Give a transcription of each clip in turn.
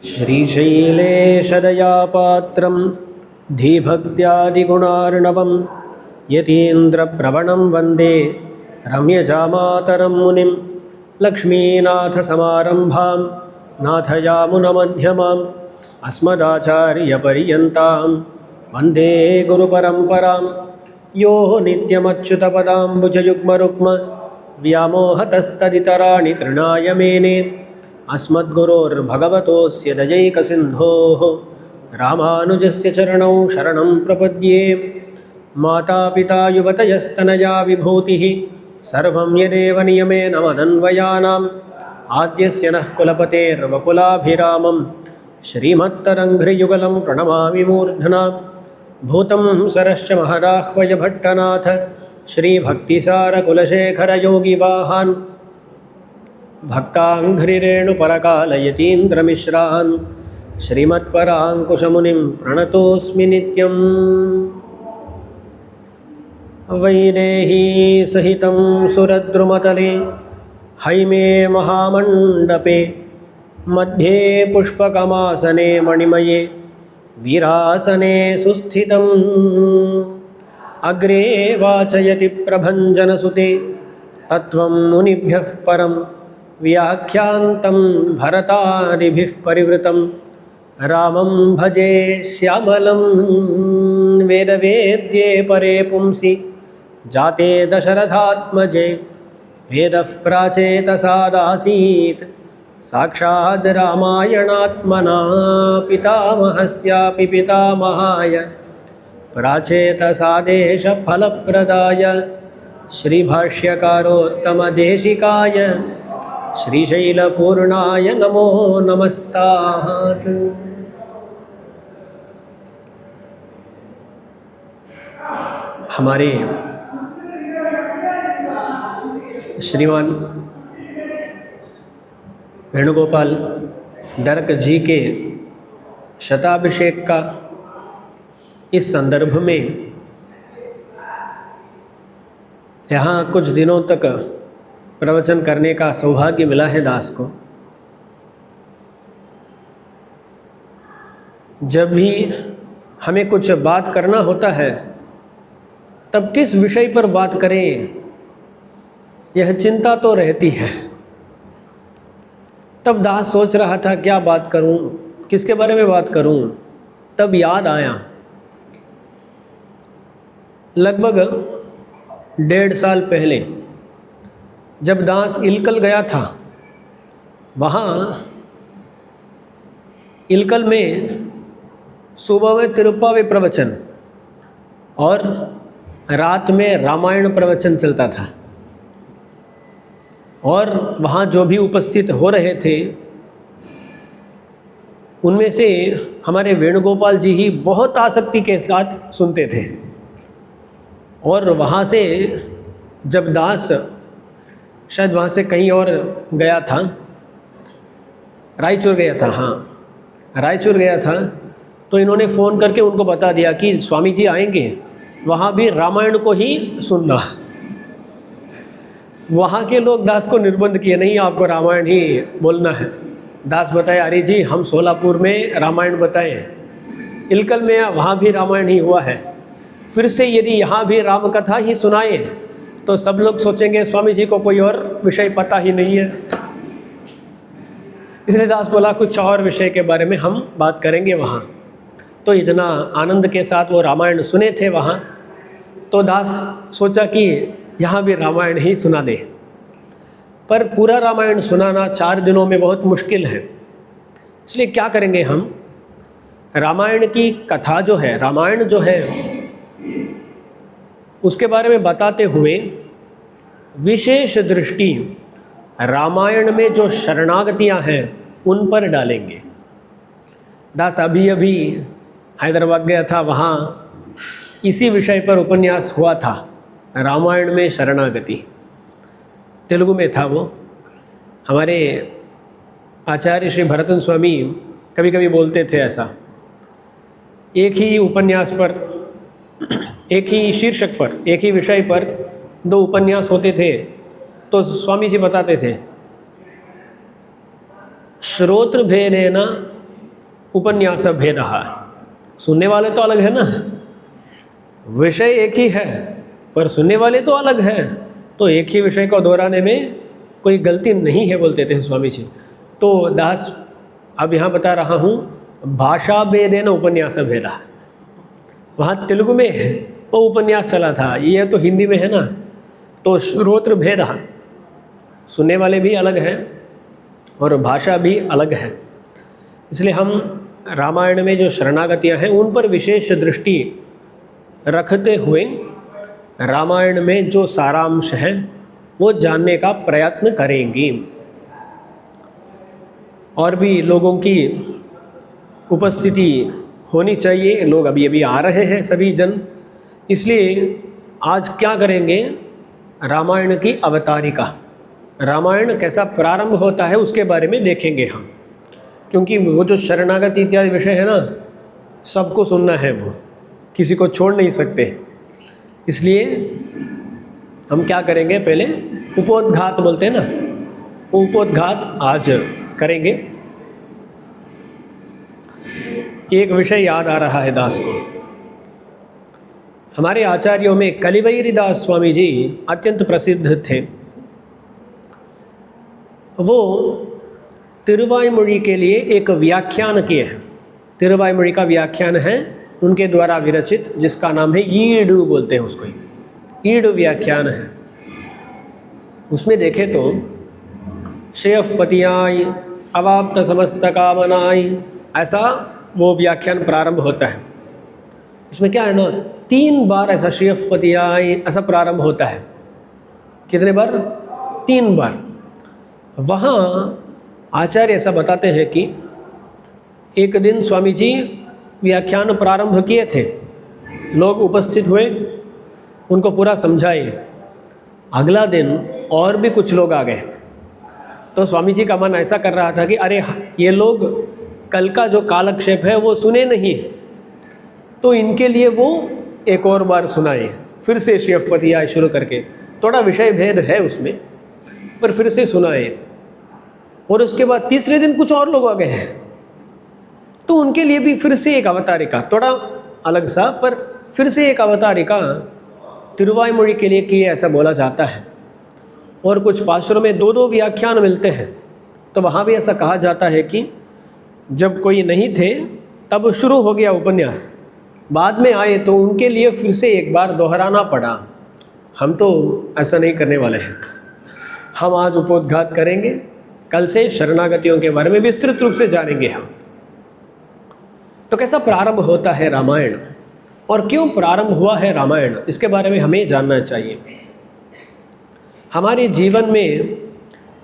श्रीशैलेशदयापात्रं धीभक्त्यादिगुणार्णवं यतीन्द्रप्रवणं वन्दे रम्यजामातरं मुनिं लक्ष्मीनाथसमारम्भां नाथयामुनमध्यमाम् अस्मदाचार्यपर्यन्तां वन्दे गुरुपरम्परां यो नित्यमच्युतपदाम्बुजयुग्मरुक्म व्यामोहतस्तदितराणि तृणाय मेने अस्मद्गुरोर्भगवतोऽस्य दयैकसिन्धोः रामानुजस्य चरणौ शरणं प्रपद्ये। मातापिता युवतयस्तनया विभूतिः सर्वं यदेव नियमेन मदन्वयानाम् आद्यस्य नः कुलपतेर्वकुलाभिरामं श्रीमत्तरङ्घ्रियुगलं प्रणमामि मूर्धना। भूतं सरश्च महदाह्वय भट्टनाथ श्रीभक्तिसारकुलशेखरयोगिवाहान् भक्ताङ्घ्रिरेणुपरकालयतीन्द्रमिश्रान् श्रीमत्पराङ्कुशमुनिं प्रणतोऽस्मि नित्यम्। वैदेही सहितं सुरद्रुमतले हैमे महामण्डपे मध्ये पुष्पकमासने मणिमये वीरासने सुस्थितम्। अग्रे वाचयति प्रभञ्जनसुते तत्त्वं मुनिभ्यः परं व्याख्यान्तं भरतादिभिः परिवृतं रामं भजे श्यामलं वेदवेद्ये परे पुंसि जाते दशरथात्मजे वेदः प्राचेतसादासीत् साक्षाद् रामायणात्मना पितामहस्यापि पितामहाय प्राचेतसादेशफलप्रदाय श्रीभाष्यकारोत्तमदेशिकाय श्रीशैलपूर्णाय नमो नमस्तात्। हमारे श्रीमान वेणुगोपाल दर्क जी के शताभिषेक का इस संदर्भ में यहाँ कुछ दिनों तक प्रवचन करने का सौभाग्य मिला है दास को। जब भी हमें कुछ बात करना होता है तब किस विषय पर बात करें, यह चिंता तो रहती है। तब दास सोच रहा था क्या बात करूं, किसके बारे में बात करूं। तब याद आया लगभग 1.5 साल पहले जब दास इलकल गया था, वहाँ इलकल में सुबह में तिरुप्पावे प्रवचन और रात में रामायण प्रवचन चलता था। और वहाँ जो भी उपस्थित हो रहे थे उनमें से हमारे वेणुगोपाल जी ही बहुत आसक्ति के साथ सुनते थे। और वहाँ से जब दास शायद वहाँ से कहीं और गया था, रायचूर गया था, हाँ रायचूर गया था, तो इन्होंने फ़ोन करके उनको बता दिया कि स्वामी जी आएंगे, वहाँ भी रामायण को ही सुनना। वहाँ के लोग दास को निर्बंध किए, नहीं आपको रामायण ही बोलना है। दास बताए अरे जी हम सोलापुर में रामायण बताएं, इलकल में वहाँ भी रामायण ही हुआ है, फिर से यदि यहाँ भी राम कथा ही सुनाएं तो सब लोग सोचेंगे स्वामी जी को कोई और विषय पता ही नहीं है। इसलिए दास बोला कुछ और विषय के बारे में हम बात करेंगे वहाँ। तो इतना आनंद के साथ वो रामायण सुने थे वहाँ, तो दास सोचा कि यहाँ भी रामायण ही सुना दे। पर पूरा रामायण सुनाना 4 दिनों में बहुत मुश्किल है, इसलिए क्या करेंगे हम, रामायण की कथा जो है, रामायण जो है उसके बारे में बताते हुए विशेष दृष्टि रामायण में जो शरणागतियाँ हैं उन पर डालेंगे। दास अभी अभी हैदराबाद गया था, वहाँ इसी विषय पर उपन्यास हुआ था, रामायण में शरणागति, तेलुगु में था वो। हमारे आचार्य श्री भरतन स्वामी कभी कभी बोलते थे ऐसा, एक ही उपन्यास पर, एक ही शीर्षक पर, एक ही विषय पर 2 उपन्यास होते थे, तो स्वामी जी बताते थे श्रोत्र भेदेन उपन्यास भेदः, सुनने वाले तो अलग है ना, विषय एक ही है पर सुनने वाले तो अलग हैं, तो एक ही विषय को दोहराने में कोई गलती नहीं है बोलते थे स्वामी जी। तो दास अब यहाँ बता रहा हूँ भाषा भेदेन उपन्यास भेदः, वहाँ तेलुगु में वो उपन्यास चला था, ये तो हिंदी में है ना, तो श्रोत्र भेदः, सुनने वाले भी अलग हैं और भाषा भी अलग है। इसलिए हम रामायण में जो शरणागतियाँ हैं उन पर विशेष दृष्टि रखते हुए रामायण में जो सारांश है वो जानने का प्रयत्न करेंगे। और भी लोगों की उपस्थिति होनी चाहिए, लोग अभी अभी आ रहे हैं सभी जन, इसलिए आज क्या करेंगे, रामायण की अवतारिका, रामायण कैसा प्रारंभ होता है उसके बारे में देखेंगे हम, क्योंकि वो जो शरणागति इत्यादि विषय है ना, सबको सुनना है, वो किसी को छोड़ नहीं सकते। इसलिए हम क्या करेंगे, पहले उपोद्घात बोलते हैं ना, उपोद्घात आज करेंगे। एक विषय याद आ रहा है दास को, हमारे आचार्यों में कलिवैरी दास स्वामी जी अत्यंत प्रसिद्ध थे। वो तिरुवाईमொழி के लिए एक व्याख्यान किए हैं, तिरुवाईमொழி का व्याख्यान है उनके द्वारा विरचित, जिसका नाम है ईडु बोलते हैं उसको, ईडु व्याख्यान है। उसमें देखें तो श्रेयःपतियाय अवाप्त समस्त कामनाय, ऐसा वो व्याख्यान प्रारंभ होता है। उसमें क्या है ना, 3 बार ऐसा श्रेयःपतियाय ऐसा प्रारंभ होता है। कितने बार? 3 बार। वहाँ आचार्य ऐसा बताते हैं कि एक दिन स्वामी जी व्याख्यान प्रारंभ किए थे, लोग उपस्थित हुए, उनको पूरा समझाए। अगला दिन और भी कुछ लोग आ गए, तो स्वामी जी का मन ऐसा कर रहा था कि अरे ये लोग कल का जो कालक्षेप है वो सुने नहीं, तो इनके लिए वो एक और बार सुनाए, फिर से श्रेयःपतियाय शुरू करके, थोड़ा विषय भेद है उसमें, पर फिर से सुनाए। और उसके बाद तीसरे दिन कुछ और लोग आ गए हैं, तो उनके लिए भी फिर से एक अवतारिका, थोड़ा अलग सा, पर फिर से एक अवतारिका तिरुवाईमொழி के लिए की, ऐसा बोला जाता है। और कुछ पाशुरों में 2-2 व्याख्यान मिलते हैं, तो वहाँ भी ऐसा कहा जाता है कि जब कोई नहीं थे तब शुरू हो गया उपन्यास, बाद में आए तो उनके लिए फिर से एक बार दोहराना पड़ा। हम तो ऐसा नहीं करने वाले हैं, हम आज उपोद्घात करेंगे, कल से शरणागतियों के बारे में विस्तृत रूप से जानेंगे हम। तो कैसा प्रारंभ होता है रामायण और क्यों प्रारंभ हुआ है रामायण, इसके बारे में हमें जानना चाहिए। हमारे जीवन में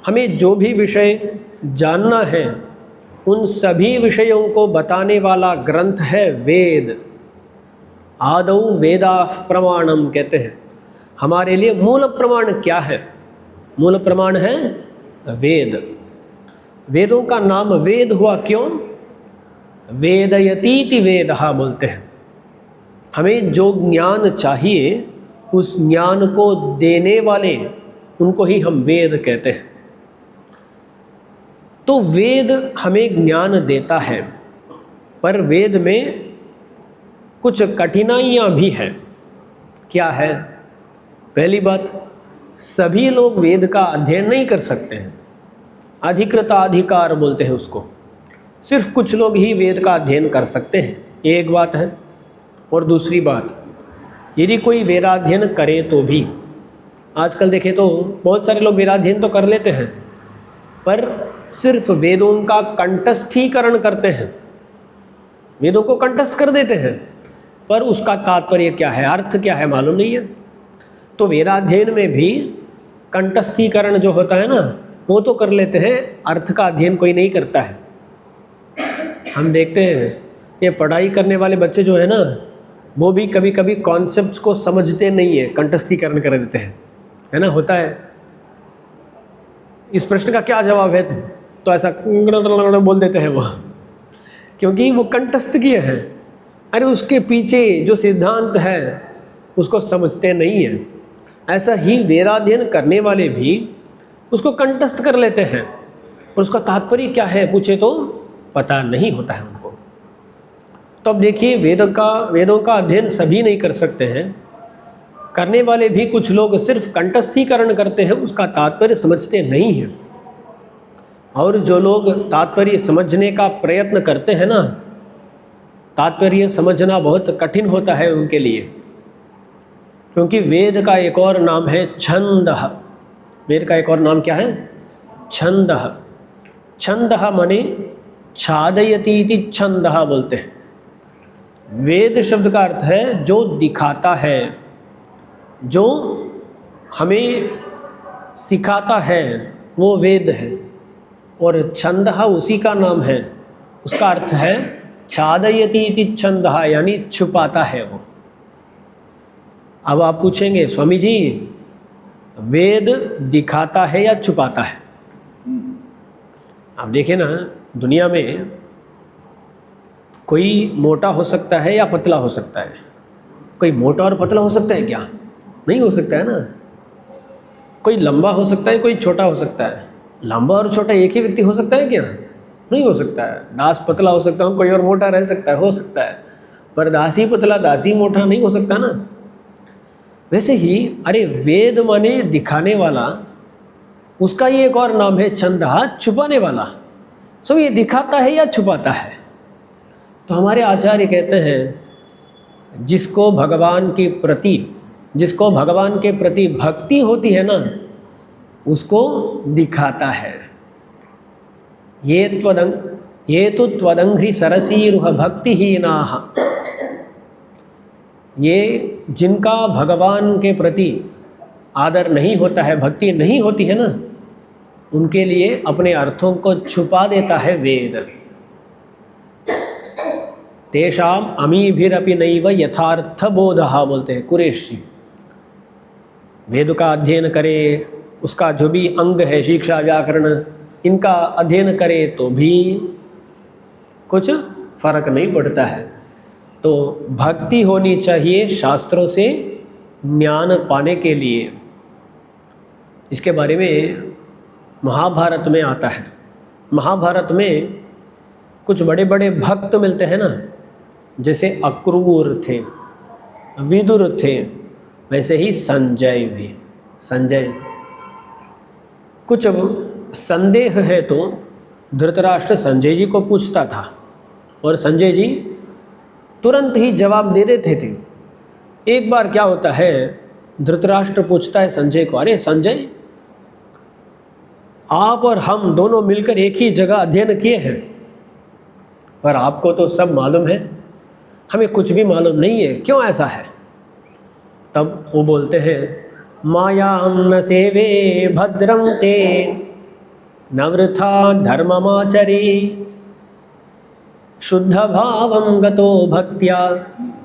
हमें जो भी विषय जानना है उन सभी विषयों को बताने वाला ग्रंथ है वेद। आदौ वेदाः प्रमाणम कहते हैं। हमारे लिए मूल प्रमाण क्या है? मूल प्रमाण है वेद। वेदों का नाम वेद हुआ क्यों? वेदयतीति वेदः बोलते हैं। हमें जो ज्ञान चाहिए उस ज्ञान को देने वाले, उनको ही हम वेद कहते हैं। तो वेद हमें ज्ञान देता है, पर वेद में कुछ कठिनाइयाँ भी हैं। क्या है? पहली बात, सभी लोग वेद का अध्ययन नहीं कर सकते हैं, अधिकृताधिकार बोलते हैं उसको। सिर्फ कुछ लोग ही वेद का अध्ययन कर सकते हैं, ये एक बात है। और दूसरी बात, यदि कोई वेदाध्ययन करे तो भी, आजकल देखें तो बहुत सारे लोग वेदाध्ययन तो कर लेते हैं, पर सिर्फ वेदों का कंठस्थीकरण करते हैं, वेदों को कंठस्थ कर देते हैं, पर उसका तात्पर्य क्या है, अर्थ क्या है, मालूम नहीं है। तो वेदाध्ययन में भी कंठस्थीकरण जो होता है ना, वो तो कर लेते हैं, अर्थ का अध्ययन कोई नहीं करता है। हम देखते हैं ये पढ़ाई करने वाले बच्चे जो है ना, वो भी कभी कभी कॉन्सेप्ट्स को समझते नहीं है, कंठस्थीकरण कर देते हैं, है ना, होता है। इस प्रश्न का क्या जवाब है, तो ऐसा बोल देते हैं वो, क्योंकि वो कंठस्थ किए हैं। अरे उसके पीछे जो सिद्धांत है उसको समझते नहीं है। ऐसा ही वेदाध्ययन करने वाले भी उसको कंठस्थ कर लेते हैं, और उसका तात्पर्य क्या है पूछे तो पता नहीं होता है उनको। तो अब देखिए, वेदों का अध्ययन सभी नहीं कर सकते हैं। करने वाले भी कुछ लोग सिर्फ कंठस्थीकरण करते हैं, उसका तात्पर्य समझते नहीं हैं। और जो लोग तात्पर्य समझने का प्रयत्न करते हैं ना, तात्पर्य समझना बहुत कठिन होता है उनके लिए, क्योंकि वेद का एक और नाम है छंदः। वेद का एक और नाम क्या है? छंदः। छंदः माने छादयति इति छंदः बोलते हैं। वेद शब्द का अर्थ है जो दिखाता है, जो हमें सिखाता है, वो वेद है। और छंदः उसी का नाम है, उसका अर्थ है छादयति इति छंदः, यानी छुपाता है वो। अब आप पूछेंगे, स्वामी जी वेद दिखाता है या छुपाता है? आप देखिए ना, दुनिया में कोई मोटा हो सकता है या पतला हो सकता है। कोई मोटा और पतला हो सकता है क्या? नहीं हो सकता है ना। कोई लंबा हो सकता है, कोई छोटा हो सकता है। लंबा और छोटा एक ही व्यक्ति हो सकता है क्या? नहीं हो सकता है। दास पतला हो सकता है, कोई और मोटा रह सकता है, हो सकता है, पर दासी पतला दासी मोटा नहीं हो सकता ना। वैसे ही अरे वेद माने दिखाने वाला, उसका ही एक और नाम है छंदः, छुपाने वाला। सो ये दिखाता है या छुपाता है? तो हमारे आचार्य कहते हैं जिसको भगवान के प्रति भक्ति होती है ना, उसको दिखाता है। ये तो त्वदंघ्रि सरसीरुह भक्तिहीनाः। ये जिनका भगवान के प्रति आदर नहीं होता है, भक्ति नहीं होती है ना, उनके लिए अपने अर्थों को छुपा देता है वेद। तेषाम अमीभिरपि नैव यथार्थ बोधः बोलते हैं कुरेश जी। वेद का अध्ययन करे, उसका जो भी अंग है शिक्षा व्याकरण, इनका अध्ययन करे तो भी कुछ फर्क नहीं पड़ता है। तो भक्ति होनी चाहिए शास्त्रों से ज्ञान पाने के लिए। इसके बारे में महाभारत में आता है। महाभारत में कुछ बड़े बड़े भक्त मिलते हैं ना, जैसे अक्रूर थे, विदुर थे, वैसे ही संजय भी। संजय कुछ संदेह है तो धृतराष्ट्र संजय जी को पूछता था और संजय जी तुरंत ही जवाब दे देते थे। एक बार क्या होता है, धृतराष्ट्र पूछता है संजय को, अरे संजय, आप और हम दोनों मिलकर एक ही जगह अध्ययन किए हैं, पर आपको तो सब मालूम है, हमें कुछ भी मालूम नहीं है, क्यों ऐसा है? तब वो बोलते हैं, मायां न सेवे भद्रं ते न वृथा धर्ममाचरी शुद्ध भावं गतो भक्त्या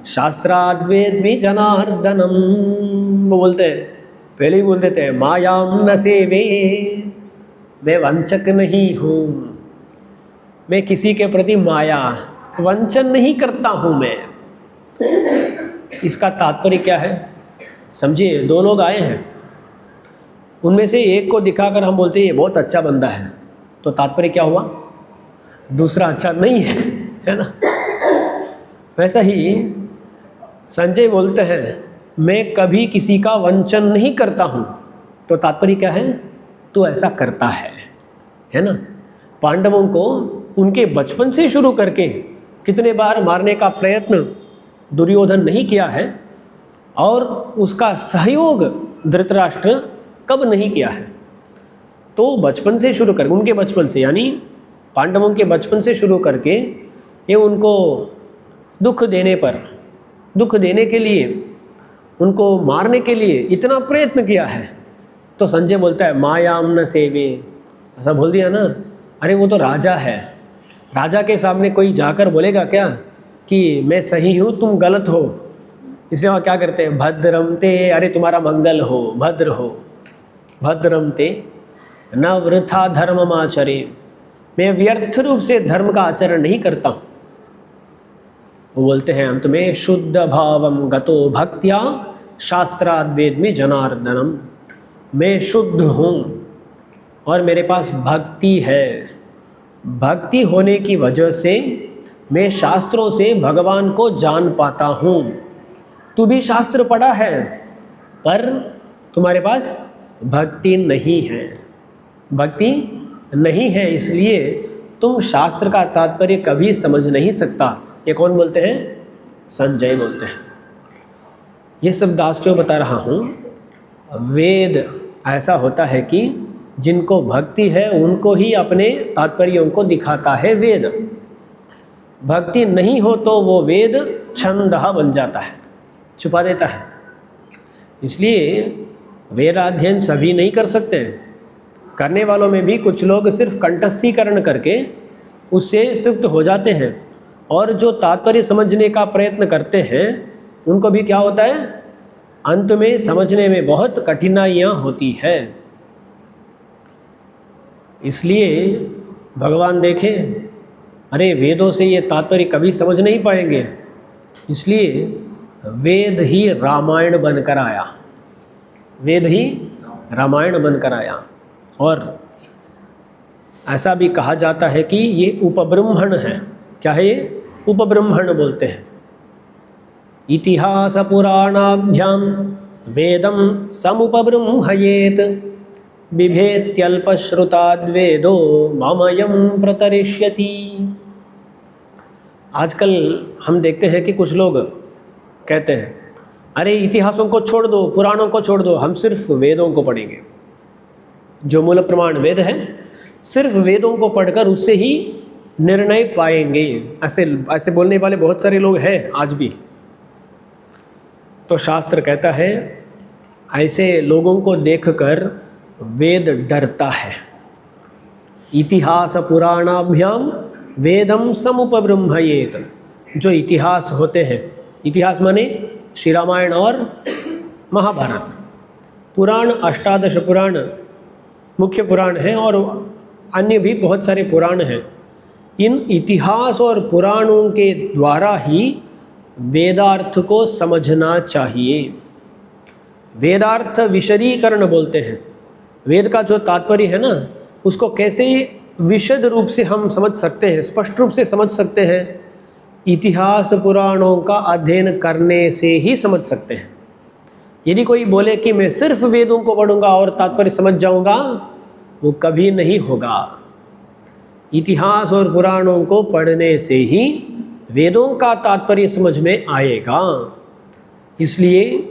शास्त्राद्वेद्मि जनार्दनम। वो बोलते हैं, पहले ही बोल देते हैं, मायां न सेवे, मैं वंचक नहीं हूँ, मैं किसी के प्रति माया वंचन नहीं करता हूँ मैं। इसका तात्पर्य क्या है समझिए। दो लोग आए हैं, उनमें से एक को दिखाकर हम बोलते हैं ये बहुत अच्छा बंदा है, तो तात्पर्य क्या हुआ? दूसरा अच्छा नहीं है ना। वैसा ही संजय बोलते हैं मैं कभी किसी का वंचन नहीं करता हूँ, तो तात्पर्य क्या है? तो ऐसा करता है ना। पांडवों को उनके बचपन से शुरू करके कितने बार मारने का प्रयत्न दुर्योधन नहीं किया है, और उसका सहयोग धृतराष्ट्र कब नहीं किया है? तो बचपन से शुरू करके, उनके बचपन से यानी पांडवों के बचपन से शुरू करके ये उनको दुख देने के लिए, उनको मारने के लिए इतना प्रयत्न किया है। तो संजय बोलता है मायां न सेवे, ऐसा बोल दिया ना। अरे वो तो राजा है, राजा के सामने कोई जाकर बोलेगा क्या कि मैं सही हूँ तुम गलत हो? इसलिए वहाँ क्या करते हैं, भद्रम ते, अरे तुम्हारा मंगल हो, भद्र हो, भद्रम ते न वृथा धर्ममाचरे, मैं व्यर्थ रूप से धर्म का आचरण नहीं करता हूँ। वो बोलते हैं अंत में, शुद्ध भावम गतो भक्त्या शास्त्राद्वेद्मि जनार्दनम, मैं शुद्ध हूँ और मेरे पास भक्ति है। भक्ति होने की वजह से मैं शास्त्रों से भगवान को जान पाता हूँ। तू भी शास्त्र पढ़ा है पर तुम्हारे पास भक्ति नहीं है, भक्ति नहीं है, इसलिए तुम शास्त्र का तात्पर्य कभी समझ नहीं सकता। ये कौन बोलते हैं? संजय बोलते हैं। ये सब दास क्यों बता रहा हूँ? वेद ऐसा होता है कि जिनको भक्ति है उनको ही अपने तात्पर्यों को दिखाता है वेद। भक्ति नहीं हो तो वो वेद छंदः बन जाता है, छुपा देता है। इसलिए वेदाध्ययन सभी नहीं कर सकते हैं। करने वालों में भी कुछ लोग सिर्फ कंठस्थीकरण करके उससे तृप्त हो जाते हैं, और जो तात्पर्य समझने का प्रयत्न करते हैं उनको भी क्या होता है? अंत में समझने में बहुत कठिनाइयाँ होती है। इसलिए भगवान देखें, अरे वेदों से ये तात्पर्य कभी समझ नहीं पाएंगे, इसलिए वेद ही रामायण बनकर आया, वेद ही रामायण बनकर आया। और ऐसा भी कहा जाता है कि ये उपब्रह्मण है। क्या है ये? उपब्रह्मण बोलते हैं। इतिहास पुराणाभ्याम वेदम समुपब्रह्मयेत बिभेत्यल्पश्रुताद्वेदो मामयं प्रतरिष्यति। आजकल हम देखते हैं कि कुछ लोग कहते हैं, अरे इतिहासों को छोड़ दो, पुराणों को छोड़ दो, हम सिर्फ वेदों को पढ़ेंगे। जो मूल प्रमाण वेद है, सिर्फ वेदों को पढ़कर उससे ही निर्णय पाएंगे। ऐसे बोलने वाले बहुत सारे लोग हैं आज भी। तो शास्त्र कहता है ऐसे लोगों को देखकर वेद डरता है। इतिहास पुराणाभ्याम वेदम समुपब्रह्मयेत। जो इतिहास होते हैं, इतिहास माने श्री रामायण और महाभारत। पुराण अष्टादश पुराण मुख्य पुराण हैं और अन्य भी बहुत सारे पुराण हैं। इन इतिहास और पुराणों के द्वारा ही वेदार्थ को समझना चाहिए। वेदार्थ विशदीकरण बोलते हैं। वेद का जो तात्पर्य है ना, उसको कैसे विशद रूप से हम समझ सकते हैं, स्पष्ट रूप से समझ सकते हैं? इतिहास पुराणों का अध्ययन करने से ही समझ सकते हैं। यदि कोई बोले कि मैं सिर्फ वेदों को पढ़ूंगा और तात्पर्य समझ जाऊंगा, वो कभी नहीं होगा। इतिहास और पुराणों को पढ़ने से ही वेदों का तात्पर्य समझ में आएगा। इसलिए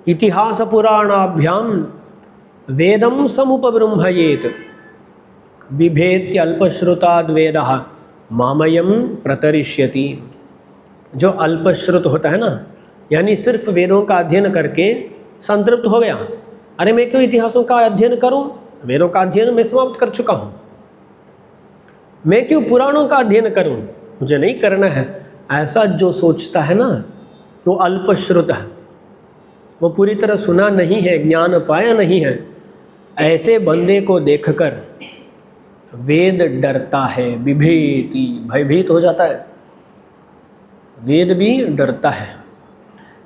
इतिहास पुराणाभ्याम वेदम समुपब्रह्मयेत बिभेत्य अल्पश्रुताद्वेदः मामयं प्रतरिष्यति। जो अल्पश्रुत होता है ना, यानी सिर्फ वेदों का अध्ययन करके संतृप्त हो गया, अरे मैं क्यों इतिहासों का अध्ययन करूं, वेदों का अध्ययन मैं समाप्त कर चुका हूं, मैं क्यों पुराणों का अध्ययन करूं, मुझे नहीं करना है, ऐसा जो सोचता है ना, वो अल्पश्रुत है, वो पूरी तरह सुना नहीं है, ज्ञान पाया नहीं है। ऐसे बंदे को देखकर वेद डरता है, बिभेति, भयभीत हो जाता है। वेद भी डरता है,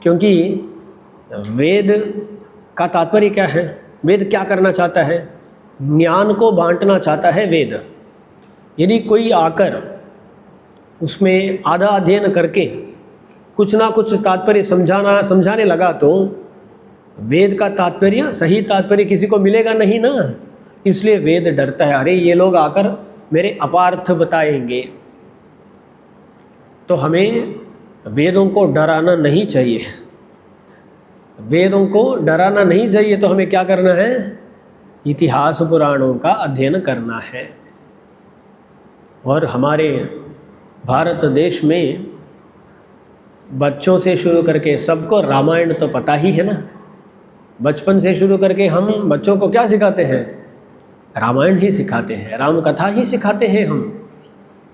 क्योंकि वेद का तात्पर्य क्या है? वेद क्या करना चाहता है? ज्ञान को बांटना चाहता है वेद। यदि कोई आकर उसमें आधा अध्ययन करके कुछ ना कुछ तात्पर्य समझाने लगा, तो वेद का तात्पर्य, सही तात्पर्य किसी को मिलेगा नहीं ना। इसलिए वेद डरता है, अरे ये लोग आकर मेरे अपार्थ बताएंगे। तो हमें वेदों को डराना नहीं चाहिए। वेदों को डराना नहीं चाहिए, तो हमें क्या करना है? इतिहास पुराणों का अध्ययन करना है। और हमारे भारत देश में बच्चों से शुरू करके सबको रामायण तो पता ही है ना। बचपन से शुरू करके हम बच्चों को क्या सिखाते हैं? रामायण ही सिखाते हैं, राम कथा ही सिखाते हैं हम,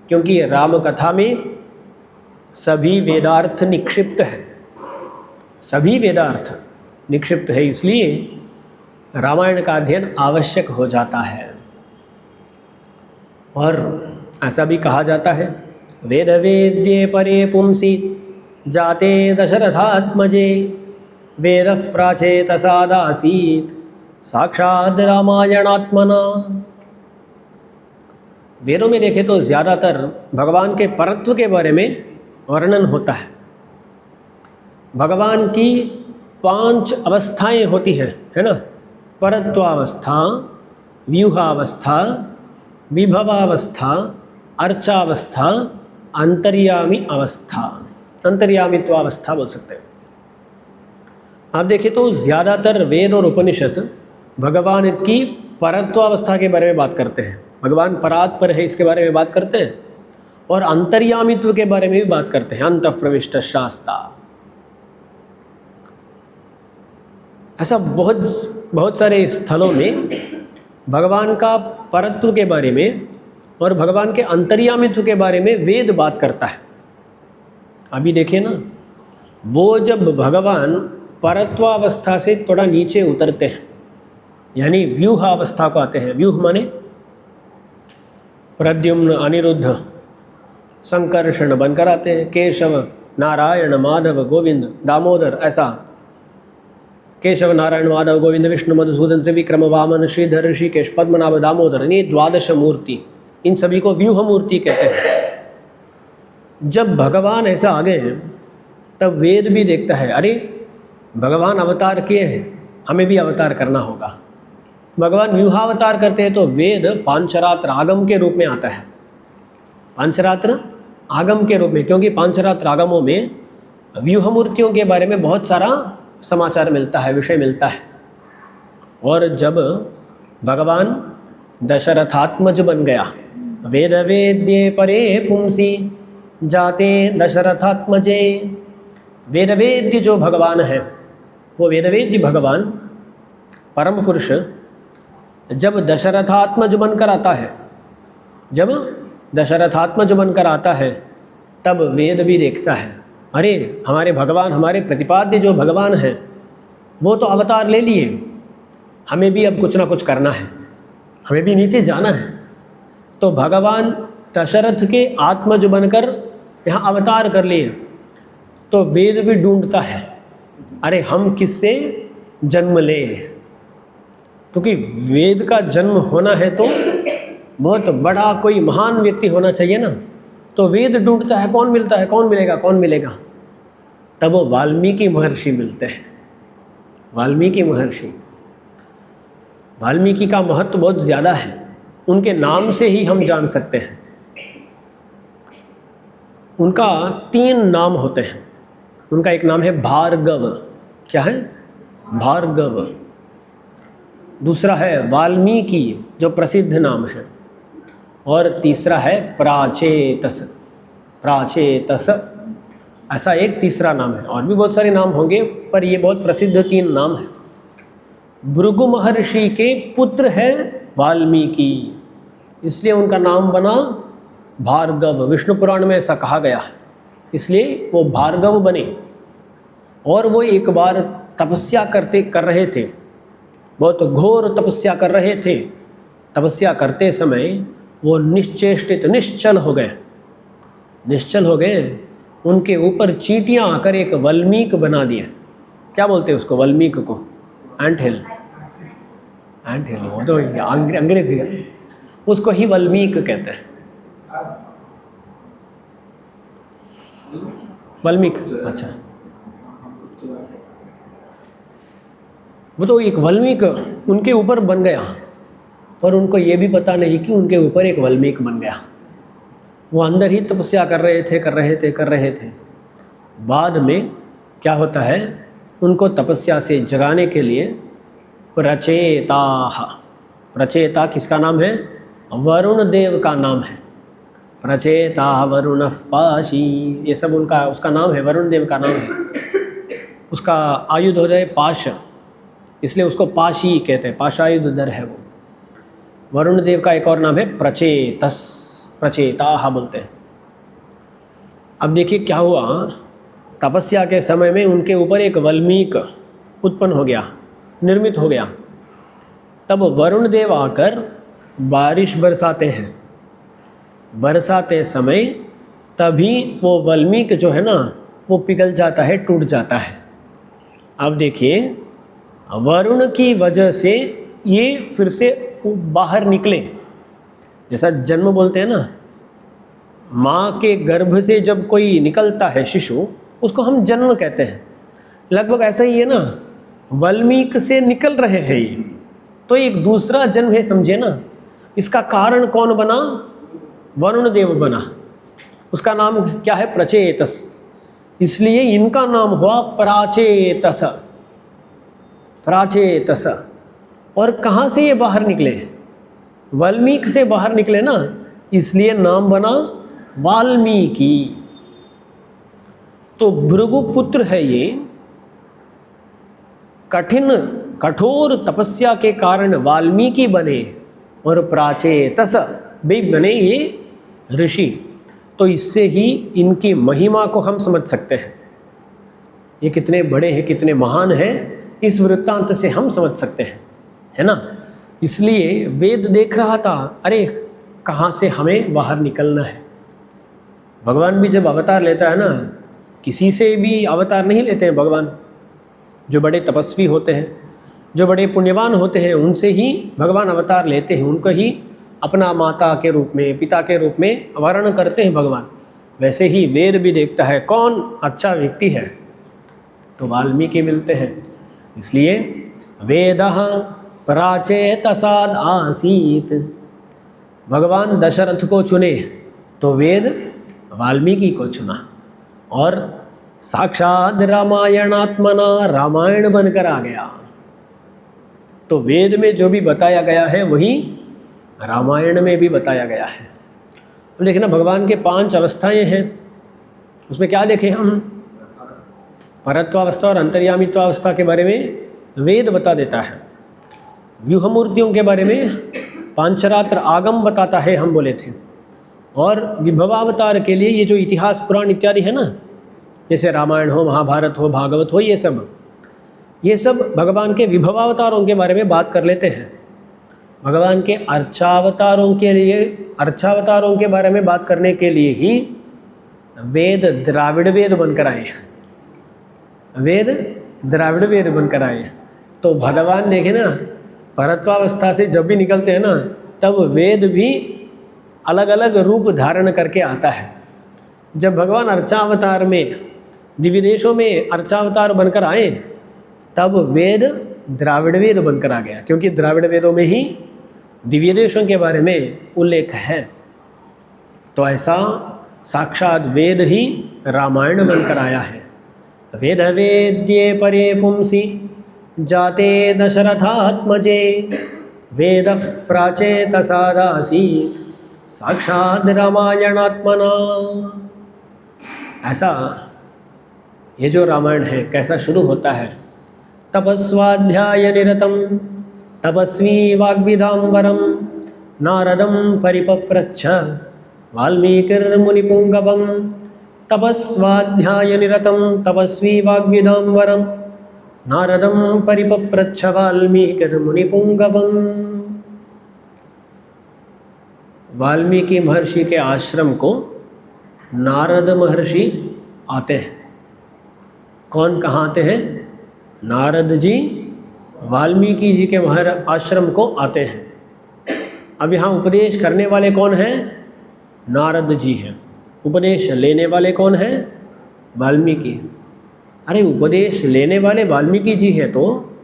क्योंकि राम कथा में सभी वेदार्थ निक्षिप्त है, सभी वेदार्थ निक्षिप्त है। इसलिए रामायण का अध्ययन आवश्यक हो जाता है। और ऐसा भी कहा जाता है, वेद वेद्ये परे पुंसी जाते दशरथात्मजे वेदः प्राचेतसादासीत् साक्षात् रामायणात्मना। वेदों में देखें तो ज़्यादातर भगवान के परत्व के बारे में वर्णन होता है। भगवान की 5 अवस्थाएं होती हैं, है ना? परत्वावस्था, व्यूहावस्था, विभवावस्था, अर्चावस्था, अंतर्यामी अवस्था, अंतर्यामित्वावस्था बोल सकते हैं। आप देखें तो ज़्यादातर वेद और उपनिषद भगवान की परत्वावस्था के बारे में बात करते हैं। भगवान परात पर है इसके बारे में बात करते हैं, और अंतर्यामित्व के बारे में भी बात करते हैं, अंतः प्रविष्ट शास्ता। ऐसा बहुत सारे स्थलों में भगवान का परत्व के बारे में और भगवान के अंतर्यामित्व के बारे में वेद बात करता है। अभी देखिए ना, वो जब भगवान परत्वावस्था से थोड़ा नीचे उतरते हैं, यानी व्यूहावस्था को आते हैं। व्यूह माने प्रद्युम्न, अनिरुद्ध, संकर्षण बनकर आते हैं। केशव, नारायण, माधव, गोविंद, दामोदर, ऐसा केशव, नारायण, माधव, गोविंद, विष्णु, मधुसूदन, त्रिविक्रम, वामन, श्रीधर, ऋषिकेश, पद्मनाभ, दामोदर, ये 12 मूर्ति, इन सभी को व्यूह मूर्ति कहते हैं। जब भगवान ऐसा आ गए हैं तब वेद भी देखता है, अरे भगवान अवतार किए हैं, हमें भी अवतार करना होगा। भगवान व्यूहावतार करते हैं तो वेद पांचरात्र आगम के रूप में आता है। पांचरात्र आगम के रूप में, क्योंकि पांचरात्र आगमों में व्यूह मूर्तियों के बारे में बहुत सारा समाचार मिलता है, विषय मिलता है। और जब भगवान दशरथात्मज बन गया, वेद वेद्ये परे पुंसी जाते दशरथात्मजे, वेदवेद्य जो भगवान है, वो वेदवेद्य भगवान परम पुरुष जब दशरथात्मज बनकर आता है, जब दशरथात्मज बनकर आता है, तब वेद भी देखता है, अरे हमारे भगवान, हमारे प्रतिपाद्य जो भगवान हैं, वो तो अवतार ले लिए, हमें भी अब कुछ ना कुछ करना है, हमें भी नीचे जाना है। तो भगवान दशरथ के आत्मज बनकर यहाँ अवतार कर लिए। तो वेद भी ढूंढता है, अरे हम किससे जन्म लें, क्योंकि वेद का जन्म होना है तो बहुत बड़ा कोई महान व्यक्ति होना चाहिए ना। तो वेद ढूंढता है, कौन मिलता है, कौन मिलेगा, कौन मिलेगा। तब वो वाल्मीकि महर्षि मिलते हैं। वाल्मीकि महर्षि, वाल्मीकि का महत्व बहुत ज़्यादा है, उनके नाम से ही हम जान सकते हैं। उनका 3 नाम होते हैं। उनका एक नाम है भार्गव, क्या है, भार्गव। दूसरा है वाल्मीकि जो प्रसिद्ध नाम है, और तीसरा है प्राचेतस, प्राचेतस, ऐसा एक तीसरा नाम है। और भी बहुत सारे नाम होंगे, पर ये बहुत प्रसिद्ध 3 नाम है। भृगु महर्षि के पुत्र है वाल्मीकि, इसलिए उनका नाम बना भार्गव। विष्णु पुराण में ऐसा कहा गया है, इसलिए वो भार्गव बने। और वो एक बार तपस्या कर रहे थे, बहुत घोर तपस्या कर रहे थे। तपस्या करते समय वो निश्चेष्टित, निश्चल हो गए, निश्चल हो गए। उनके ऊपर चींटियाँ आकर एक वल्मीक बना दिए। क्या बोलते हैं उसको, वल्मीक को, एंट हिल, एंट हिल, वो तो अंग्रेजी है, उसको ही वल्मीक कहते हैं। वल्मीक, अच्छा, वो तो एक वल्मीक उनके ऊपर बन गया, पर उनको ये भी पता नहीं कि उनके ऊपर एक वल्मीक बन गया। वो अंदर ही तपस्या कर रहे थे। बाद में क्या होता है, उनको तपस्या से जगाने के लिए प्रचेता, प्रचेता किसका नाम है, वरुण देव का नाम है। प्रचेता वरुण पाशी, ये सब उसका नाम है, वरुण देव का नाम है। उसका आयुध हो जाए पाश, इसलिए उसको पाशी कहते हैं, पाशायुधर है वो। वरुण देव का एक और नाम है प्रचेतस, प्रचेता बोलते हैं। अब देखिए क्या हुआ, तपस्या के समय में उनके ऊपर एक वल्मीक उत्पन्न हो गया, निर्मित हो गया। तब वरुण देव आकर बारिश बरसाते हैं। बरसाते समय तभी वो वल्मीक जो है ना, वो पिघल जाता है, टूट जाता है। अब देखिए, वरुण की वजह से ये फिर से बाहर निकले। जैसा जन्म बोलते हैं ना, माँ के गर्भ से जब कोई निकलता है शिशु, उसको हम जन्म कहते हैं। लगभग ऐसा ही है ना, वाल्मीकि से निकल रहे हैं ये, तो एक दूसरा जन्म है, समझे ना। इसका कारण कौन बना? वरुण देव बना। उसका नाम क्या है? प्रचेतस। इसलिए इनका नाम हुआ प्राचेतस। प्राचेतस। और कहाँ से ये बाहर निकले? वाल्मीकि से बाहर निकले ना, इसलिए नाम बना वाल्मीकि। तो भृगुपुत्र है ये। कठोर तपस्या के कारण वाल्मीकि बने और प्राचेतस भी बने ये ऋषि। तो इससे ही इनकी महिमा को हम समझ सकते हैं, ये कितने बड़े हैं, कितने महान हैं, इस वृत्तांत से हम समझ सकते हैं, है ना। इसलिए वेद देख रहा था, अरे कहाँ से हमें बाहर निकलना है। भगवान भी जब अवतार लेता है ना, किसी से भी अवतार नहीं लेते हैं भगवान। जो बड़े तपस्वी होते हैं, जो बड़े पुण्यवान होते हैं, उनसे ही भगवान अवतार लेते हैं, उनको ही अपना माता के रूप में, पिता के रूप में वर्ण करते हैं भगवान। वैसे ही वेद भी देखता है कौन अच्छा व्यक्ति है, तो वाल्मीकि मिलते हैं। इसलिए वेदः प्राचेतसाद आसीत। भगवान दशरथ को चुने तो वेद वाल्मीकि को चुना, और साक्षात रामायणात्मना रामायण बनकर आ गया। तो वेद में जो भी बताया गया है वही रामायण में भी बताया गया है। अब देखना, भगवान के 5 अवस्थाएं हैं, उसमें क्या देखें हम? परत्वावस्था और अंतर्यामित्वावस्था के बारे में वेद बता देता है। व्यूह मूर्तियों के बारे में पांचरात्र आगम बताता है, हम बोले थे। और विभवावतार के लिए ये जो इतिहास पुराण इत्यादि है ना, जैसे रामायण हो, महाभारत हो, भागवत हो, ये सब भगवान के विभवावतारों के बारे में बात कर लेते हैं। भगवान के अर्चावतारों के बारे में बात करने के लिए ही वेद द्राविड़ वेद बनकर आए। वेद द्राविड़ वेद बनकर आए। तो भगवान देखे ना, परत्वावस्था से जब भी निकलते हैं ना, तब वेद भी अलग अलग रूप धारण करके आता है। जब भगवान अर्चावतार में, दिव्य देशों में अर्चावतार बनकर आए, तब वेद द्राविड़ वेद बनकर आ गया, क्योंकि द्राविड़ वेदों में ही दिव्य देशों के बारे में उल्लेख है। तो ऐसा साक्षात वेद ही रामायण बनकर आया है। वेद वेद्ये परे पुंसी जाते दशरथात्मजे वेदः प्राचेतसादासीत् साक्षात रामायणात्मना। ऐसा ये जो रामायण है कैसा शुरू होता है? तपस्वाध्याय निरतं तपस्वी वाग्विदाम्बरं नारदं परिपप्रच्छ वाल्मीकिर्मुनिपुङ्गवं। तपस्वाध्याय निरतं तपस्वी वाग्विदाम्बरं नारदं परिपप्रच्छ वाल्मीकिर्मुनिपुङ्गवं। वाल्मीकि महर्षि के आश्रम को नारद महर्षि आते हैं। कौन कहाँ आते हैं? नारद जी वाल्मीकि जी के आश्रम को आते हैं। अब यहाँ उपदेश करने वाले कौन हैं? नारद जी हैं। उपदेश लेने वाले कौन हैं? वाल्मीकि। अरे उपदेश लेने वाले वाल्मीकि जी हैं, तो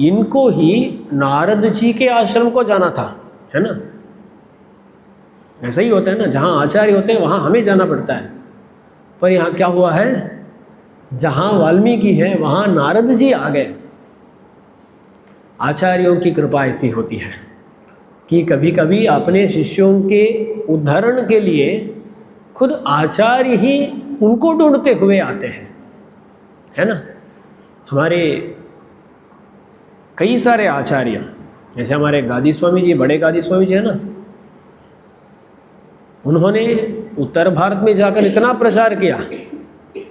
इनको ही नारद जी के आश्रम को जाना था, है ना। ऐसा ही होता है ना, जहाँ आचार्य होते हैं वहाँ हमें जाना पड़ता है। पर यहाँ क्या हुआ है? जहाँ वाल्मीकि है वहाँ नारद जी आ गए। आचार्यों की कृपा ऐसी होती है कि कभी कभी अपने शिष्यों के उद्धरण के लिए खुद आचार्य ही उनको ढूंढते हुए आते हैं, है ना। हमारे कई सारे आचार्य, जैसे हमारे गादी स्वामी जी, बड़े गादी स्वामी जी है ना, उन्होंने उत्तर भारत में जाकर इतना प्रचार किया।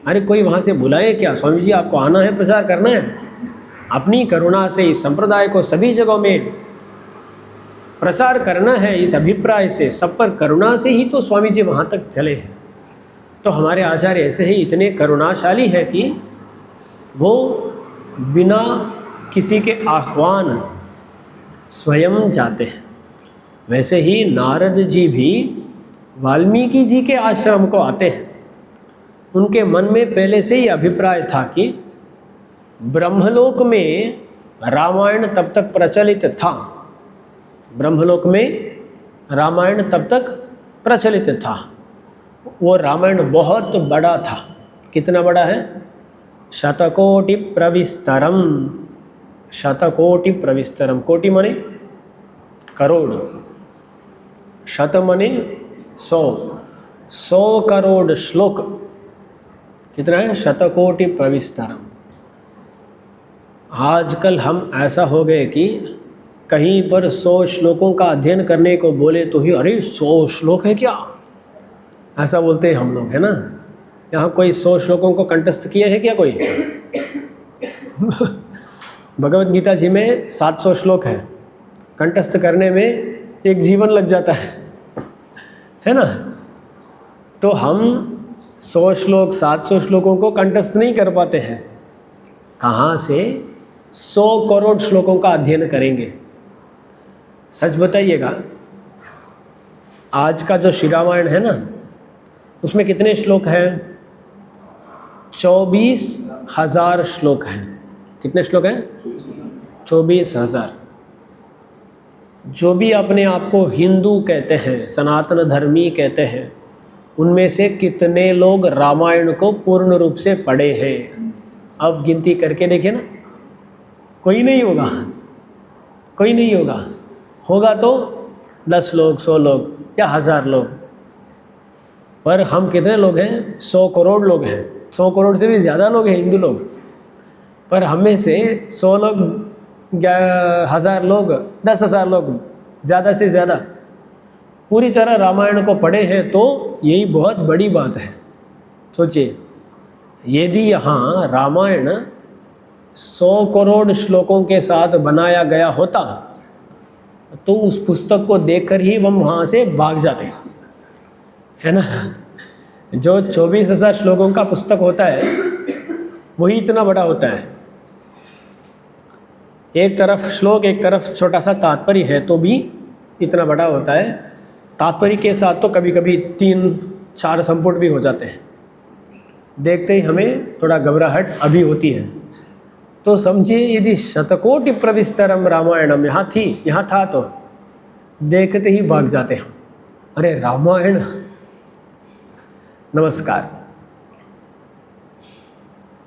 अरे कोई वहाँ से बुलाए क्या? स्वामी जी आपको आना है, प्रचार करना है। अपनी करुणा से इस संप्रदाय को सभी जगहों में प्रचार करना है, इस अभिप्राय से, सब पर करुणा से ही तो स्वामी जी वहाँ तक चले हैं। तो हमारे आचार्य ऐसे ही इतने करुणाशाली हैं कि वो बिना किसी के आह्वान स्वयं जाते हैं। वैसे ही नारद जी भी वाल्मीकि जी के आश्रम को आते हैं। उनके मन में पहले से ही अभिप्राय था कि ब्रह्मलोक में रामायण तब तक प्रचलित था, ब्रह्मलोक में रामायण तब तक प्रचलित था। वो रामायण बहुत बड़ा था। कितना बड़ा है? शतकोटि प्रविस्तरम, शतकोटि प्रविस्तरम। कोटि माने करोड़, शत माने 100, 100 करोड़ श्लोक। कितना है? शतकोटि प्रविस्तरम। आजकल हम ऐसा हो गए कि कहीं पर 100 श्लोकों का अध्ययन करने को बोले तो ही अरे 100 श्लोक है क्या, ऐसा बोलते हैं हम लोग, है ना। यहाँ कोई 100 श्लोकों को कंठस्थ किए है क्या कोई? भगवत गीता जी में 700 श्लोक है, कंठस्थ करने में एक जीवन लग जाता है ना। तो हम 100 श्लोक 700 श्लोकों को कंठस्थ नहीं कर पाते हैं, कहाँ से 100 करोड़ श्लोकों का अध्ययन करेंगे? सच बताइएगा, आज का जो श्री रामायण है ना, उसमें कितने श्लोक हैं? 24,000 श्लोक हैं। कितने श्लोक हैं? 24,000। जो भी अपने आप को हिंदू कहते हैं, सनातन धर्मी कहते हैं, उनमें से कितने लोग रामायण को पूर्ण रूप से पढ़े हैं? अब गिनती करके देखिए ना, कोई नहीं होगा, कोई नहीं होगा। होगा तो 10 लोग, 100 लोग या 1000 लोग। पर हम कितने लोग हैं? 100 करोड़ लोग हैं। 100 करोड़ से भी ज़्यादा लोग हैं हिंदू लोग। पर हमें से 100 लोग, 1000 लोग, 10,000 लोग, ज़्यादा से ज़्यादा पूरी तरह रामायण को पढ़े हैं, तो यही बहुत बड़ी बात है। सोचिए, यदि यहाँ रामायण 100 करोड़ श्लोकों के साथ बनाया गया होता तो उस पुस्तक को देखकर ही हम वहाँ से भाग जाते, है ना। जो 24,000 श्लोकों का पुस्तक होता है वही इतना बड़ा होता है। एक तरफ श्लोक, एक तरफ छोटा सा तात्पर्य है, तो भी इतना बड़ा होता है। तात्पर्य के साथ तो कभी कभी 3-4 संपुट भी हो जाते हैं। देखते ही हमें थोड़ा घबराहट अभी होती है। तो समझिए, यदि शतकोटि प्रविस्तरम रामायणम यहाँ थी, यहाँ था, तो देखते ही भाग जाते हम, अरे रामायण। नमस्कार।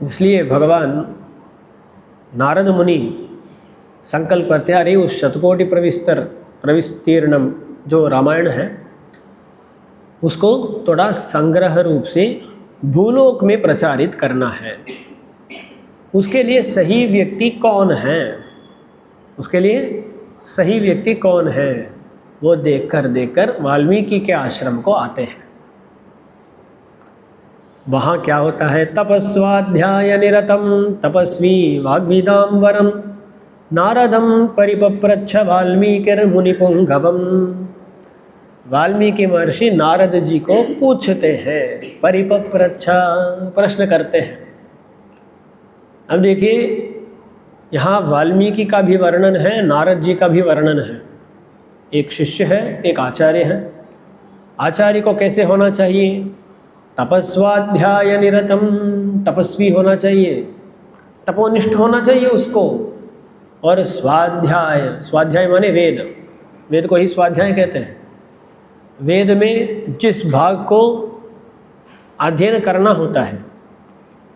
इसलिए भगवान नारद मुनि संकल्प करते, अरे उस शतकोटि प्रविस्तीर्णम जो रामायण है उसको थोड़ा संग्रह रूप से भूलोक में प्रचारित करना है। उसके लिए सही व्यक्ति कौन है? उसके लिए सही व्यक्ति कौन है? वो देखकर वाल्मीकि के आश्रम को आते हैं। वहाँ क्या होता है? तपस्वाध्याय निरतम तपस्वी वाग्विदाम वरम नारदम परिपप्रच्छ वाल्मीकिर मुनिपुंगवम। वाल्मीकि महर्षि नारद जी को पूछते हैं, परिपप्रच्छ, प्रश्न करते हैं। अब देखिए, यहाँ वाल्मीकि का भी वर्णन है, नारद जी का भी वर्णन है। एक शिष्य है, एक आचार्य है। आचार्य को कैसे होना चाहिए? तपस्वाध्याय निरतम, तपस्वी होना चाहिए, तपोनिष्ठ होना चाहिए उसको। और स्वाध्याय, स्वाध्याय माने वेद, वेद को ही स्वाध्याय कहते हैं। वेद में जिस भाग को अध्ययन करना होता है,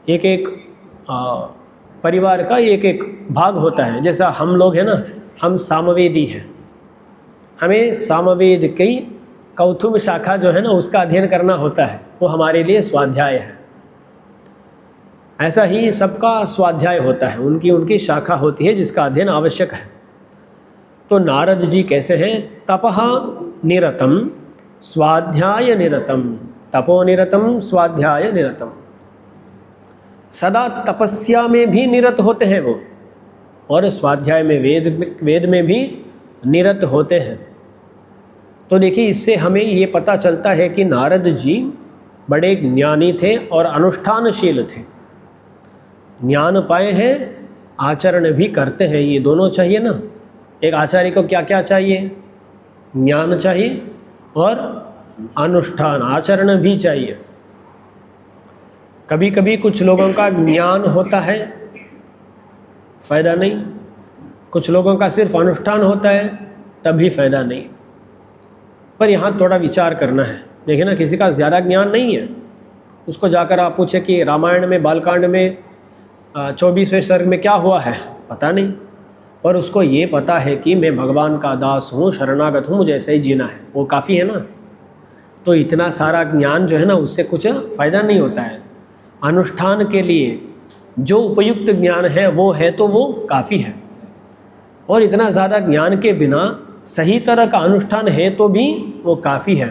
एक एक परिवार का एक एक भाग होता है। जैसा हम लोग हैं ना, हम सामवेदी हैं, हमें सामवेद की कौथुम शाखा जो है ना उसका अध्ययन करना होता है, वो हमारे लिए स्वाध्याय है। ऐसा ही सबका स्वाध्याय होता है, उनकी उनकी शाखा होती है जिसका अध्ययन आवश्यक है। तो नारद जी कैसे हैं? तपः निरतम स्वाध्याय निरतम, तपो निरतम स्वाध्याय निरतम। सदा तपस्या में भी निरत होते हैं वो, और स्वाध्याय में, वेद में भी निरत होते हैं। तो देखिए, इससे हमें ये पता चलता है कि नारद जी बड़े ज्ञानी थे और अनुष्ठानशील थे। ज्ञान पाए हैं, आचरण भी करते हैं, ये दोनों चाहिए ना। एक आचार्य को क्या क्या चाहिए? ज्ञान चाहिए और अनुष्ठान आचरण भी चाहिए। कभी कभी कुछ लोगों का ज्ञान होता है, फ़ायदा नहीं, कुछ लोगों का सिर्फ अनुष्ठान होता है तभी फ़ायदा नहीं। पर यहाँ थोड़ा विचार करना है। देखिए ना, किसी का ज़्यादा ज्ञान नहीं है, उसको जाकर आप पूछे कि रामायण में बालकांड में 24वें सर्ग में क्या हुआ है, पता नहीं, और उसको ये पता है कि मैं भगवान का दास हूँ, शरणागत हूँ, मुझे ऐसे ही जीना है, वो काफ़ी है ना। तो इतना सारा ज्ञान जो है ना, उससे कुछ फ़ायदा नहीं होता है। अनुष्ठान के लिए जो उपयुक्त ज्ञान है वो है तो वो काफ़ी है, और इतना ज़्यादा ज्ञान के बिना सही तरह का अनुष्ठान है तो भी वो काफ़ी है।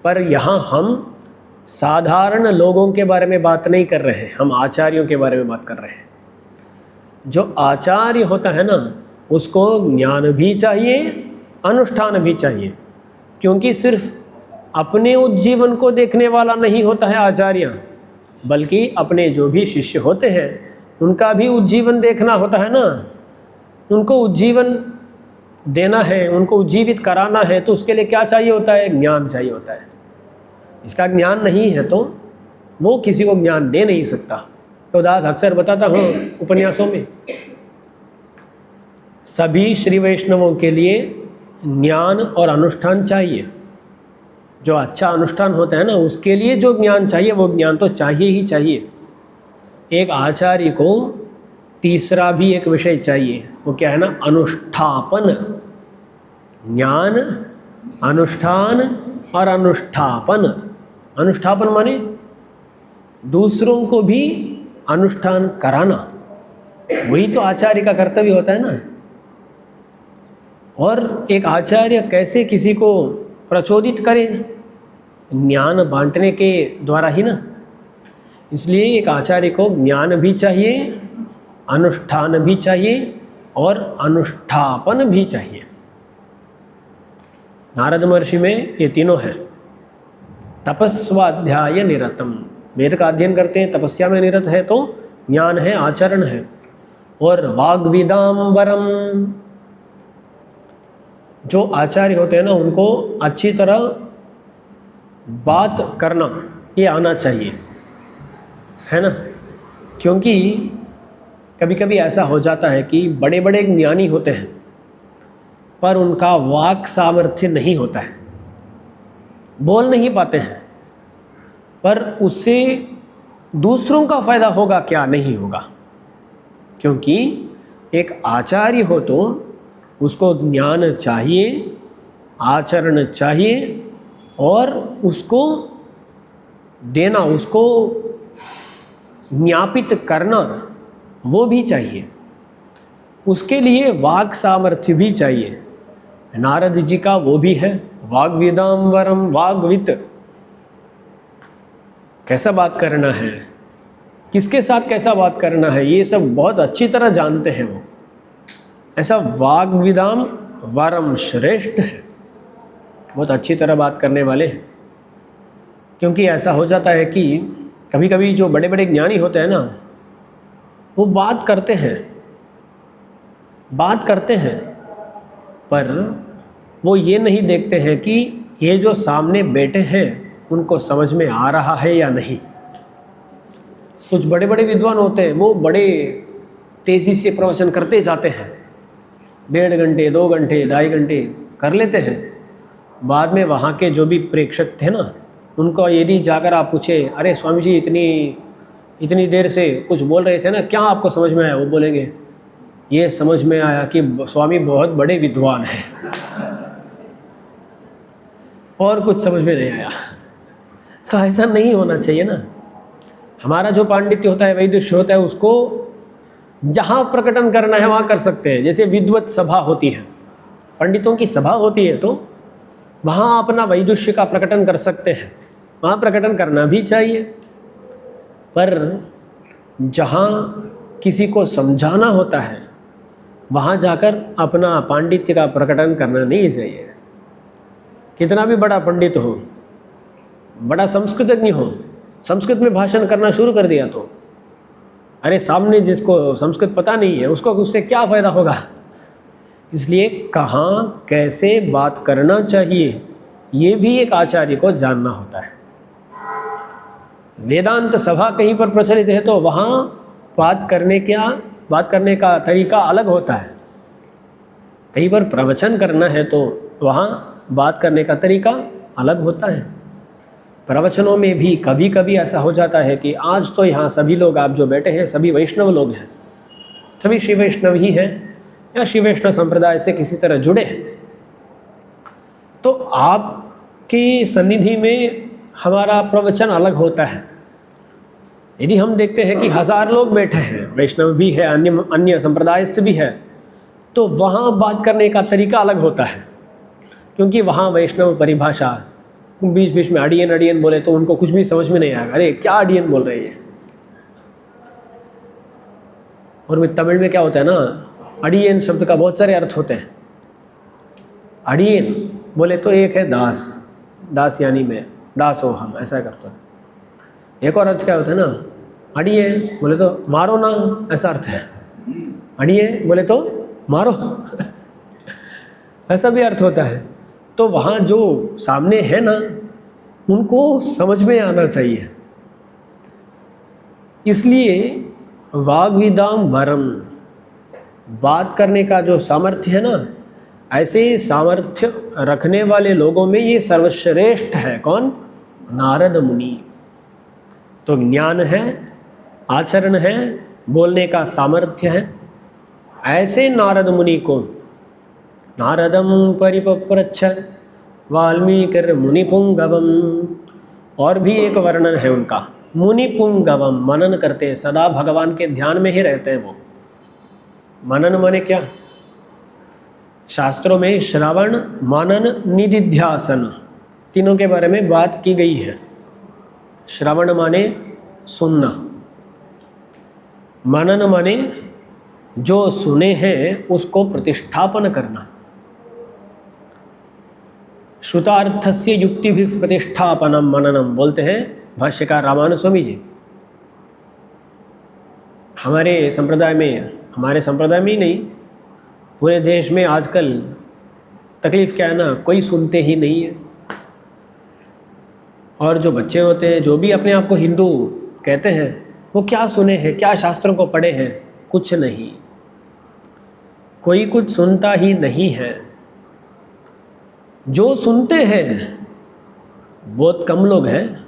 पर यहाँ हम साधारण लोगों के बारे में बात नहीं कर रहे हैं, हम आचार्यों के बारे में बात कर रहे हैं। जो आचार्य होता है ना, उसको ज्ञान भी चाहिए, अनुष्ठान भी चाहिए, क्योंकि सिर्फ अपने उज्जीवन को देखने वाला नहीं होता है आचार्य, बल्कि अपने जो भी शिष्य होते हैं उनका भी उज्जीवन देखना होता है ना। उनको उज्जीवन देना है, उनको उज्जीवित कराना है, तो उसके लिए क्या चाहिए होता है? ज्ञान चाहिए होता है। इसका ज्ञान नहीं है तो वो किसी को ज्ञान दे नहीं सकता। तो दास अक्सर बताता हूँ उपन्यासों में, सभी श्री वैष्णवों के लिए ज्ञान और अनुष्ठान चाहिए। जो अच्छा अनुष्ठान होता है ना, उसके लिए जो ज्ञान चाहिए वो ज्ञान तो चाहिए ही चाहिए। एक आचार्य को तीसरा भी एक विषय चाहिए, वो क्या है ना? अनुष्ठापन। ज्ञान, अनुष्ठान और अनुष्ठापन। अनुष्ठापन माने दूसरों को भी अनुष्ठान कराना, वही तो आचार्य का कर्तव्य होता है ना। और एक आचार्य कैसे किसी को प्रचोदित करे? ज्ञान बांटने के द्वारा ही ना। इसलिए एक आचार्य को ज्ञान भी चाहिए, अनुष्ठान भी चाहिए और अनुष्ठापन भी चाहिए। नारद महर्षि में ये तीनों है। तपस्वाध्याय निरतम, वेद का अध्ययन करते हैं, तपस्या में निरत है, तो ज्ञान है, आचरण है। और वाग्विदाम वरम, जो आचार्य होते हैं ना, उनको अच्छी तरह बात करना ये आना चाहिए, है ना। क्योंकि कभी कभी ऐसा हो जाता है कि बड़े बड़े ज्ञानी होते हैं पर उनका वाक सामर्थ्य नहीं होता है, बोल नहीं पाते हैं, पर उससे दूसरों का फायदा होगा क्या? नहीं होगा। क्योंकि एक आचार्य हो तो उसको ज्ञान चाहिए, आचरण चाहिए और उसको देना, उसको ज्ञापित करना वो भी चाहिए। उसके लिए वाक् सामर्थ्य भी चाहिए। नारद जी का वो भी है, वाग्विदाम वरम, वाग्वित। कैसा बात करना है, किसके साथ कैसा बात करना है, ये सब बहुत अच्छी तरह जानते हैं वो। ऐसा वाग्विदाम वरम श्रेष्ठ है, बहुत अच्छी तरह बात करने वाले हैं। क्योंकि ऐसा हो जाता है कि कभी कभी जो बड़े बड़े ज्ञानी होते हैं ना, वो बात करते हैं पर वो ये नहीं देखते हैं कि ये जो सामने बैठे हैं उनको समझ में आ रहा है या नहीं। कुछ बड़े बड़े विद्वान होते हैं, वो बड़े तेज़ी से प्रवचन करते जाते हैं, 1.5 घंटे 2 घंटे 2.5 घंटे कर लेते हैं। बाद में वहाँ के जो भी प्रेक्षक थे ना, उनको यदि जाकर आप पूछे, अरे स्वामी जी इतनी देर से कुछ बोल रहे थे ना, क्या आपको समझ में आया? वो बोलेंगे, ये समझ में आया कि स्वामी बहुत बड़े विद्वान हैं, और कुछ समझ में नहीं आया। तो ऐसा नहीं होना चाहिए ना। हमारा जो पांडित्य होता है, वैदुष्य होता है, उसको जहाँ प्रकटन करना है वहाँ कर सकते हैं। जैसे विद्वत सभा होती है, पंडितों की सभा होती है, तो वहाँ अपना वैदुष्य का प्रकटन कर सकते हैं, वहाँ प्रकटन करना भी चाहिए। पर जहाँ किसी को समझाना होता है, वहाँ जाकर अपना पांडित्य का प्रकटन करना नहीं चाहिए। कितना भी बड़ा पंडित हो, बड़ा संस्कृतज्ञ हो, संस्कृत में भाषण करना शुरू कर दिया तो अरे सामने जिसको संस्कृत पता नहीं है उसको उससे क्या फ़ायदा होगा? इसलिए कहाँ कैसे बात करना चाहिए ये भी एक आचार्य को जानना होता है। वेदांत सभा कहीं पर प्रचलित है तो वहाँ बात करने का तरीका अलग होता है। कहीं पर प्रवचन करना है तो वहाँ बात करने का तरीका अलग होता है। प्रवचनों में भी कभी कभी ऐसा हो जाता है कि आज तो यहाँ सभी लोग, आप जो बैठे हैं सभी वैष्णव लोग हैं, सभी शिव वैष्णव ही हैं या शिव वैष्णव संप्रदाय से किसी तरह जुड़े हैं, तो आपकी सन्निधि में हमारा प्रवचन अलग होता है। यदि हम देखते हैं कि 1000 लोग बैठे हैं, वैष्णव भी है, अन्य संप्रदायस्थ भी है, तो वहाँ बात करने का तरीका अलग होता है, क्योंकि वहाँ वैष्णव परिभाषा, बीच बीच में अडियन बोले तो उनको कुछ भी समझ में नहीं आएगा, अरे क्या अडियन बोल रहे हैं। और तमिल में क्या होता है ना, अडियन शब्द का बहुत सारे अर्थ होते हैं। अडियन बोले तो एक है दास यानी मैं, दास हो हम, ऐसा करते हैं। एक और अर्थ क्या होता है ना, अड़िए बोले तो मारो ना, ऐसा अर्थ है। अड़िए बोले तो मारो ऐसा भी अर्थ होता है। तो वहाँ जो सामने है ना, उनको समझ में आना चाहिए। इसलिए वाग्विदाम वरम, बात करने का जो सामर्थ्य है ना, ऐसे सामर्थ्य रखने वाले लोगों में ये सर्वश्रेष्ठ है। कौन? नारद मुनि। तो ज्ञान है, आचरण है, बोलने का सामर्थ्य है। ऐसे नारद मुनि को नारदम परिपप्रच्छ वाल्मीकिर मुनिपुंगवम, और भी एक वर्णन है उनका, मुनिपुंगवम, मनन करते, सदा भगवान के ध्यान में ही रहते हैं वो। मनन माने क्या? शास्त्रों में श्रवण, मनन, निदिध्यासन तीनों के बारे में बात की गई है। श्रवण माने सुनना, मनन माने जो सुने हैं उसको प्रतिष्ठापन करना। श्रुतार्थस्य युक्ति भी प्रतिष्ठापनम मननम बोलते हैं भाष्यकार रामानुज स्वामी जी। हमारे संप्रदाय में ही नहीं, पूरे देश में आजकल तकलीफ़ क्या है ना, कोई सुनते ही नहीं है। और जो बच्चे होते हैं, जो भी अपने आप को हिंदू कहते हैं, वो क्या सुने हैं, क्या शास्त्रों को पढ़े हैं? कुछ नहीं, कोई कुछ सुनता ही नहीं है। जो सुनते हैं बहुत कम लोग हैं,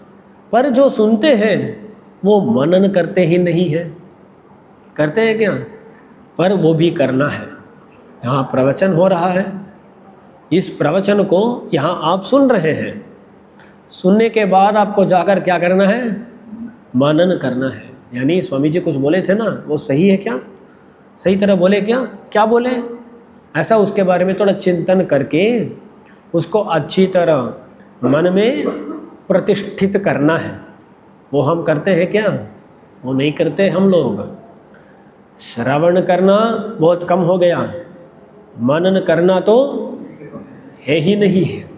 पर जो सुनते हैं वो मनन करते ही नहीं है। करते हैं क्या? पर वो भी करना है। यहाँ प्रवचन हो रहा है, इस प्रवचन को यहाँ आप सुन रहे हैं, सुनने के बाद आपको जाकर क्या करना है? मनन करना है। यानी स्वामी जी कुछ बोले थे ना, वो सही है क्या? सही तरह बोले क्या? क्या बोले? ऐसा उसके बारे में थोड़ा चिंतन करके उसको अच्छी तरह मन में प्रतिष्ठित करना है। वो हम करते हैं क्या? वो नहीं करते हम लोग। श्रवण करना बहुत कम हो गया, मनन करना तो है ही नहीं है।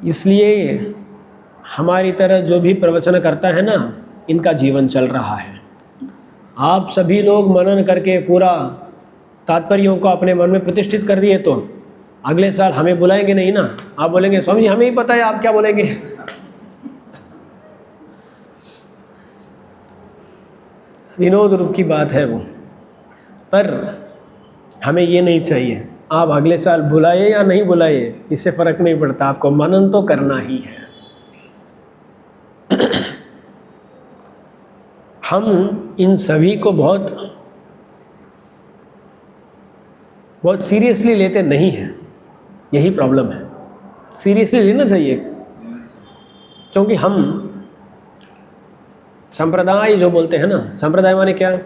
इसलिए हमारी तरह जो भी प्रवचन करता है ना, इनका जीवन चल रहा है। आप सभी लोग मनन करके पूरा तात्पर्यों को अपने मन में प्रतिष्ठित कर दिए तो अगले साल हमें बुलाएंगे नहीं ना। आप बोलेंगे स्वामी जी हमें ही पता है, आप क्या बोलेंगे? विनोद रूप की बात है वो, पर हमें ये नहीं चाहिए। आप अगले साल बुलाए या नहीं बुलाए, इससे फ़र्क नहीं पड़ता, आपको मनन तो करना ही है। हम इन सभी को बहुत सीरियसली लेते नहीं हैं, यही प्रॉब्लम है। सीरियसली लेना चाहिए, क्योंकि हम संप्रदाय जो बोलते हैं ना, संप्रदाय माने क्या?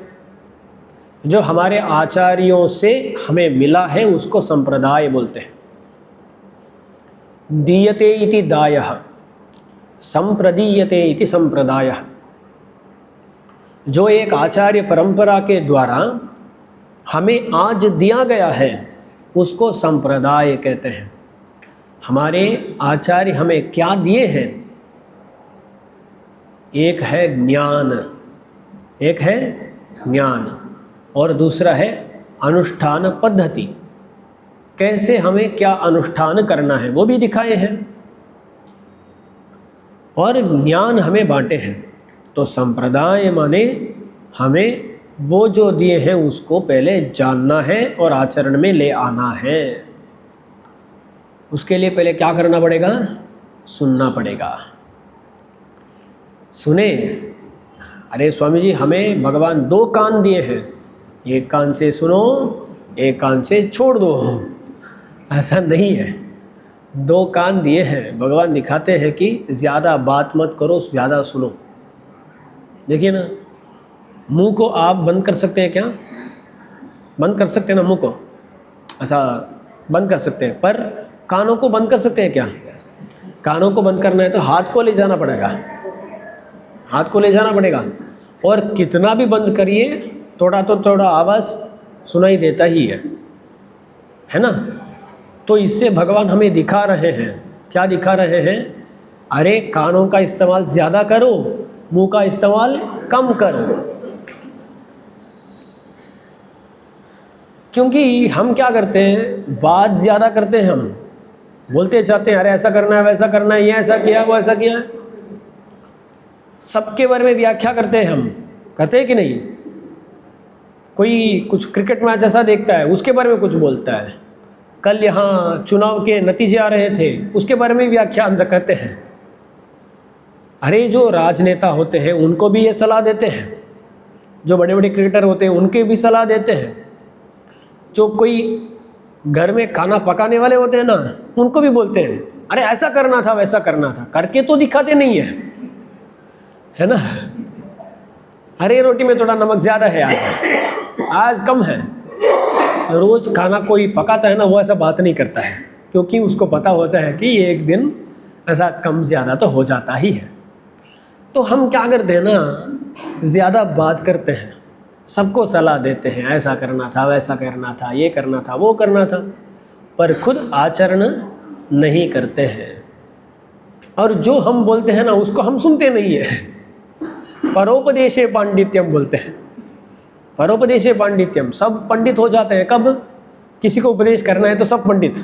जो हमारे आचार्यों से हमें मिला है उसको संप्रदाय बोलते हैं। दीयते इति दायः, संप्रदीयते इति संप्रदायः। जो एक आचार्य परंपरा के द्वारा हमें आज दिया गया है उसको संप्रदाय कहते हैं। हमारे आचार्य हमें क्या दिए हैं? एक है ज्ञान, और दूसरा है अनुष्ठान पद्धति, कैसे हमें क्या अनुष्ठान करना है वो भी दिखाए हैं, और ज्ञान हमें बांटे हैं। तो संप्रदाय माने हमें वो जो दिए हैं उसको पहले जानना है और आचरण में ले आना है। उसके लिए पहले क्या करना पड़ेगा? सुनना पड़ेगा। सुने, अरे स्वामी जी हमें भगवान 2 कान दिए हैं, एक कान से सुनो, एक कान से छोड़ दो। ऐसा नहीं है, 2 कान दिए हैं। भगवान दिखाते हैं कि ज़्यादा बात मत करो, ज़्यादा सुनो। देखिए ना, मुंह को आप बंद कर सकते हैं क्या? बंद कर सकते हैं ना मुंह को, ऐसा बंद कर सकते हैं, पर कानों को बंद कर सकते हैं क्या? कानों को बंद करना है तो हाथ को ले जाना पड़ेगा, हाथ को ले जाना पड़ेगा। और कितना भी बंद करिए, थोड़ा तो थोड़ा आवाज़ सुनाई देता ही है ना। तो इससे भगवान हमें दिखा रहे हैं, क्या दिखा रहे हैं? अरे कानों का इस्तेमाल ज़्यादा करो, मुंह का इस्तेमाल कम करो। क्योंकि हम क्या करते हैं, बात ज़्यादा करते हैं, हम बोलते जाते हैं, अरे ऐसा करना है, वैसा करना है, ये ऐसा किया, वो ऐसा किया। सबके बारे में व्याख्या करते हैं हम, करते हैं कि नहीं? कोई कुछ क्रिकेट मैच ऐसा देखता है, उसके बारे में कुछ बोलता है। कल यहाँ चुनाव के नतीजे आ रहे थे, उसके बारे में व्याख्या अंदर करते हैं। अरे जो राजनेता होते हैं उनको भी ये सलाह देते हैं, जो बड़े बड़े क्रिकेटर होते हैं उनके भी सलाह देते हैं, जो कोई घर में खाना पकाने वाले होते हैं ना, उनको भी बोलते हैं, अरे ऐसा करना था, वैसा करना था, करके तो दिखाते नहीं है ना। अरे रोटी में थोड़ा नमक ज़्यादा है आज कम है। रोज़ खाना कोई पकाता है ना, वो ऐसा बात नहीं करता है, क्योंकि उसको पता होता है कि एक दिन ऐसा कम ज़्यादा तो हो जाता ही है। तो हम क्या करते हैं ना, ज़्यादा बात करते हैं, सबको सलाह देते हैं, ऐसा करना था, वैसा करना था, ये करना था, वो करना था, पर खुद आचरण नहीं करते हैं। और जो हम बोलते हैं ना उसको हम सुनते नहीं है। परोपदेशे पांडित्यम बोलते हैं, परोपदेशे पांडित्यम। सब पंडित हो जाते हैं कब? किसी को उपदेश करना है तो सब पंडित,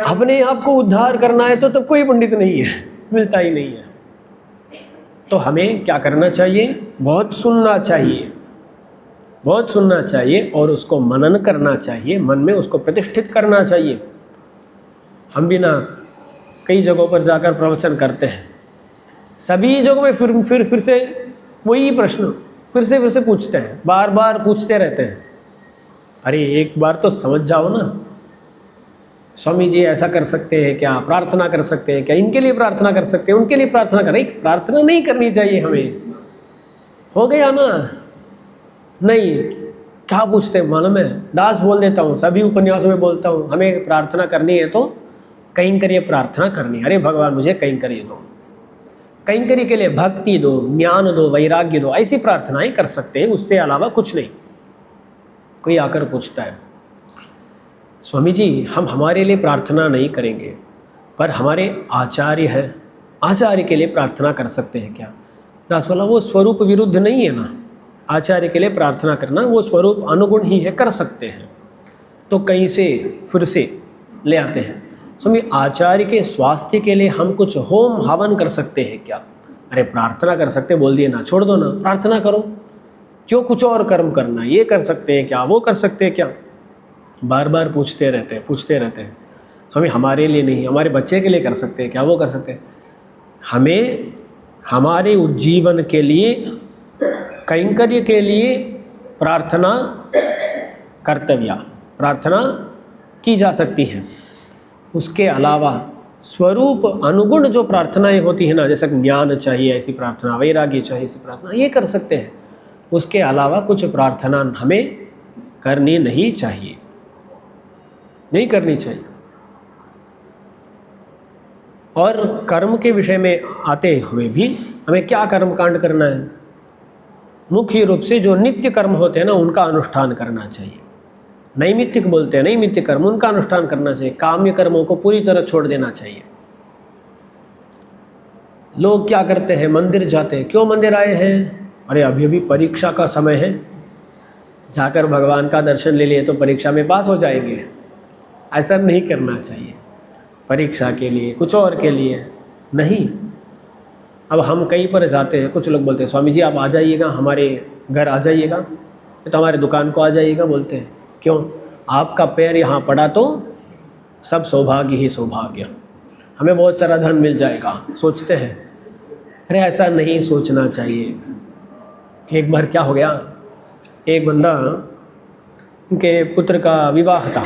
अपने आप को उद्धार करना है तो तब कोई पंडित नहीं है, मिलता ही नहीं है। तो हमें क्या करना चाहिए? बहुत सुनना चाहिए, बहुत सुनना चाहिए, और उसको मनन करना चाहिए, मन में उसको प्रतिष्ठित करना चाहिए। हम भी ना कई जगहों पर जाकर प्रवचन करते हैं, सभी जगहों में फिर से वही प्रश्न फिर से पूछते हैं, बार बार पूछते रहते हैं। अरे एक बार तो समझ जाओ ना, स्वामी जी ऐसा कर सकते हैं क्या? प्रार्थना कर सकते हैं क्या? इनके लिए प्रार्थना कर सकते हैं, उनके लिए प्रार्थना कर। प्रार्थना नहीं करनी चाहिए हमें, हो गया ना। नहीं, क्या पूछते हैं मालूम है? दास बोल देता हूँ, सभी उपन्यासों में बोलता हूँ, हमें प्रार्थना करनी है तो कैंकर्य प्रार्थना करनी। अरे भगवान मुझे कैंकर्य दो, कैंकर्य के लिए भक्ति दो, ज्ञान दो, वैराग्य दो, ऐसी प्रार्थनाएं कर सकते हैं, उससे अलावा कुछ नहीं। कोई आकर पूछता है, स्वामी जी हम हमारे लिए प्रार्थना नहीं करेंगे, पर हमारे आचार्य हैं, आचार्य के लिए प्रार्थना कर सकते हैं क्या? दास बोला वो स्वरूप विरुद्ध नहीं है ना, आचार्य के लिए प्रार्थना करना वो स्वरूप अनुगुण ही है, कर सकते हैं। तो कहीं से फिर से ले आते हैं, स्वामी आचार्य के स्वास्थ्य के लिए हम कुछ होम हवन कर सकते हैं क्या? अरे प्रार्थना कर सकते, बोल दिए ना, छोड़ दो ना, प्रार्थना करो, क्यों कुछ और कर्म करना? ये कर सकते हैं क्या, वो कर सकते हैं क्या? बार बार पूछते रहते हैं। स्वामी हमारे लिए नहीं, हमारे बच्चे के लिए कर सकते हैं क्या, वो कर सकते हैं। हमें हमारे उज्जीवन के लिए, कैंकर्य के लिए प्रार्थना कर्तव्य, प्रार्थना की जा सकती है। उसके अलावा स्वरूप अनुगुण जो प्रार्थनाएं होती है ना, जैसे ज्ञान चाहिए ऐसी प्रार्थना, वैराग्य चाहिए ऐसी प्रार्थना, ये कर सकते हैं। उसके अलावा कुछ प्रार्थना हमें करनी नहीं चाहिए, नहीं करनी चाहिए। और कर्म के विषय में आते हुए भी हमें क्या कर्म कांड करना है? मुख्य रूप से जो नित्य कर्म होते हैं ना, उनका अनुष्ठान करना चाहिए। नैमित्तिक बोलते हैं, नैमित्तिक कर्म, उनका अनुष्ठान करना चाहिए। काम्य कर्मों को पूरी तरह छोड़ देना चाहिए। लोग क्या करते हैं, मंदिर जाते हैं। क्यों मंदिर आए हैं? अरे अभी अभी परीक्षा का समय है, जाकर भगवान का दर्शन ले लिए तो परीक्षा में पास हो जाएंगे। ऐसा नहीं करना चाहिए। परीक्षा के लिए, कुछ और के लिए नहीं। अब हम कहीं पर जाते हैं, कुछ लोग बोलते हैं स्वामी जी आप आ जाइएगा, हमारे घर आ जाइएगा, तो हमारे दुकान को आ जाइएगा, बोलते हैं क्यों? आपका पैर यहाँ पड़ा तो सब सौभाग्य ही सौभाग्य, हमें बहुत सारा धन मिल जाएगा, सोचते हैं। अरे ऐसा नहीं सोचना चाहिए। एक बार क्या हो गया, एक बंदा, उनके पुत्र का विवाह था,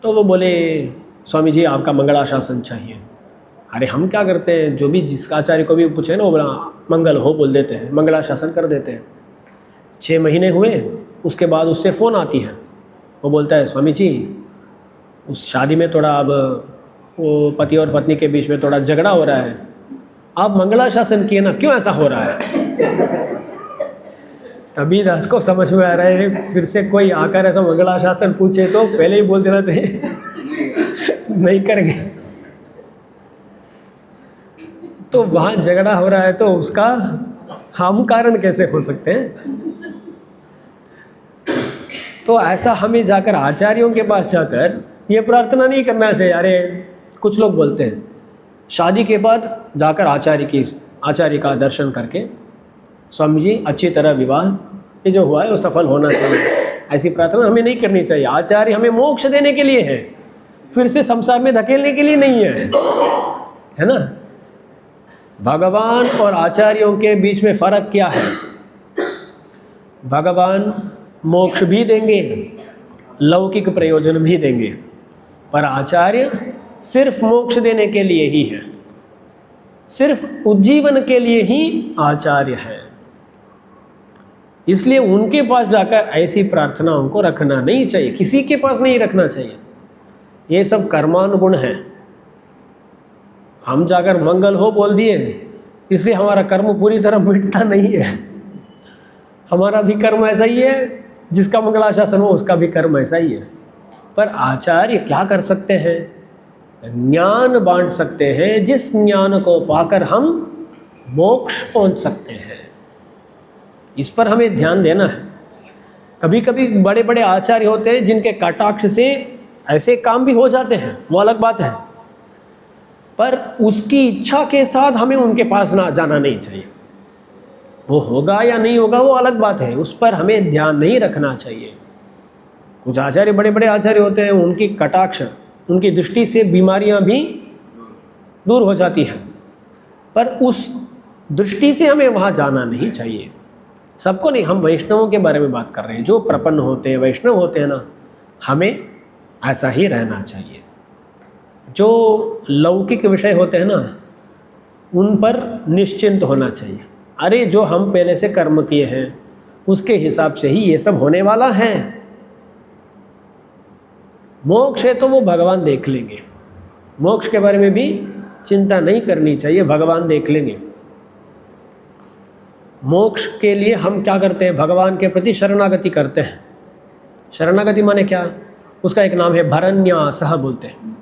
तो वो बोले स्वामी जी आपका मंगलाशासन चाहिए। अरे हम क्या करते हैं, जो भी जिस आचार्य को भी पूछे ना वो बोला मंगल हो बोल देते हैं, मंगलाशासन कर देते हैं। 6 महीने हुए, उसके बाद उससे फ़ोन आती है, वो बोलता है स्वामी जी उस शादी में थोड़ा अब वो पति और पत्नी के बीच में थोड़ा झगड़ा हो रहा है, आप मंगलाशासन किए ना, क्यों ऐसा हो रहा है? तभी दास को समझ में आ रहा है, फिर से कोई आकर ऐसा मंगलाशासन पूछे तो पहले ही बोल देना चाहिए नहीं करेंगे। तो वहाँ झगड़ा हो रहा है तो उसका हम कारण कैसे हो सकते हैं? तो ऐसा हमें जाकर आचार्यों के पास जाकर ये प्रार्थना नहीं करना चाहिए। अरे कुछ लोग बोलते हैं शादी के बाद जाकर आचार्य का दर्शन करके स्वामी जी अच्छी तरह विवाह ये जो हुआ है वो सफल होना चाहिए। ऐसी प्रार्थना हमें नहीं करनी चाहिए। आचार्य हमें मोक्ष देने के लिए है, फिर से संसार में धकेलने के लिए नहीं है ना। भगवान और आचार्यों के बीच में फ़र्क क्या है? भगवान मोक्ष भी देंगे, लौकिक प्रयोजन भी देंगे, पर आचार्य सिर्फ मोक्ष देने के लिए ही है, सिर्फ उज्जीवन के लिए ही आचार्य है। इसलिए उनके पास जाकर ऐसी प्रार्थनाओं को रखना नहीं चाहिए, किसी के पास नहीं रखना चाहिए। ये सब कर्मानुगुण है। हम जाकर मंगल हो बोल दिए इसलिए हमारा कर्म पूरी तरह मिटता नहीं है। हमारा भी कर्म ऐसा ही है, जिसका मंगलाशासन हो उसका भी कर्म ऐसा ही है। पर आचार्य क्या कर सकते हैं? ज्ञान बांट सकते हैं, जिस ज्ञान को पाकर हम मोक्ष पहुंच सकते हैं। इस पर हमें ध्यान देना है। कभी कभी बड़े बड़े आचार्य होते हैं जिनके कटाक्ष से ऐसे काम भी हो जाते हैं, वो अलग बात है, पर उसकी इच्छा के साथ हमें उनके पास ना जाना नहीं चाहिए। वो होगा या नहीं होगा वो अलग बात है, उस पर हमें ध्यान नहीं रखना चाहिए। कुछ आचार्य बड़े बड़े आचार्य होते हैं, उनकी कटाक्ष, उनकी दृष्टि से बीमारियां भी दूर हो जाती हैं, पर उस दृष्टि से हमें वहाँ जाना नहीं चाहिए। सबको नहीं, हम वैष्णवों के बारे में बात कर रहे हैं। जो प्रपन्न होते हैं, वैष्णव होते हैं ना, हमें ऐसा ही रहना चाहिए। जो लौकिक विषय होते हैं ना, उन पर निश्चिंत होना चाहिए। अरे जो हम पहले से कर्म किए हैं उसके हिसाब से ही ये सब होने वाला है। मोक्ष है तो वो भगवान देख लेंगे, मोक्ष के बारे में भी चिंता नहीं करनी चाहिए, भगवान देख लेंगे। मोक्ष के लिए हम क्या करते हैं? भगवान के प्रति शरणागति करते हैं। शरणागति माने क्या? उसका एक नाम है भरन्यासः बोलते हैं।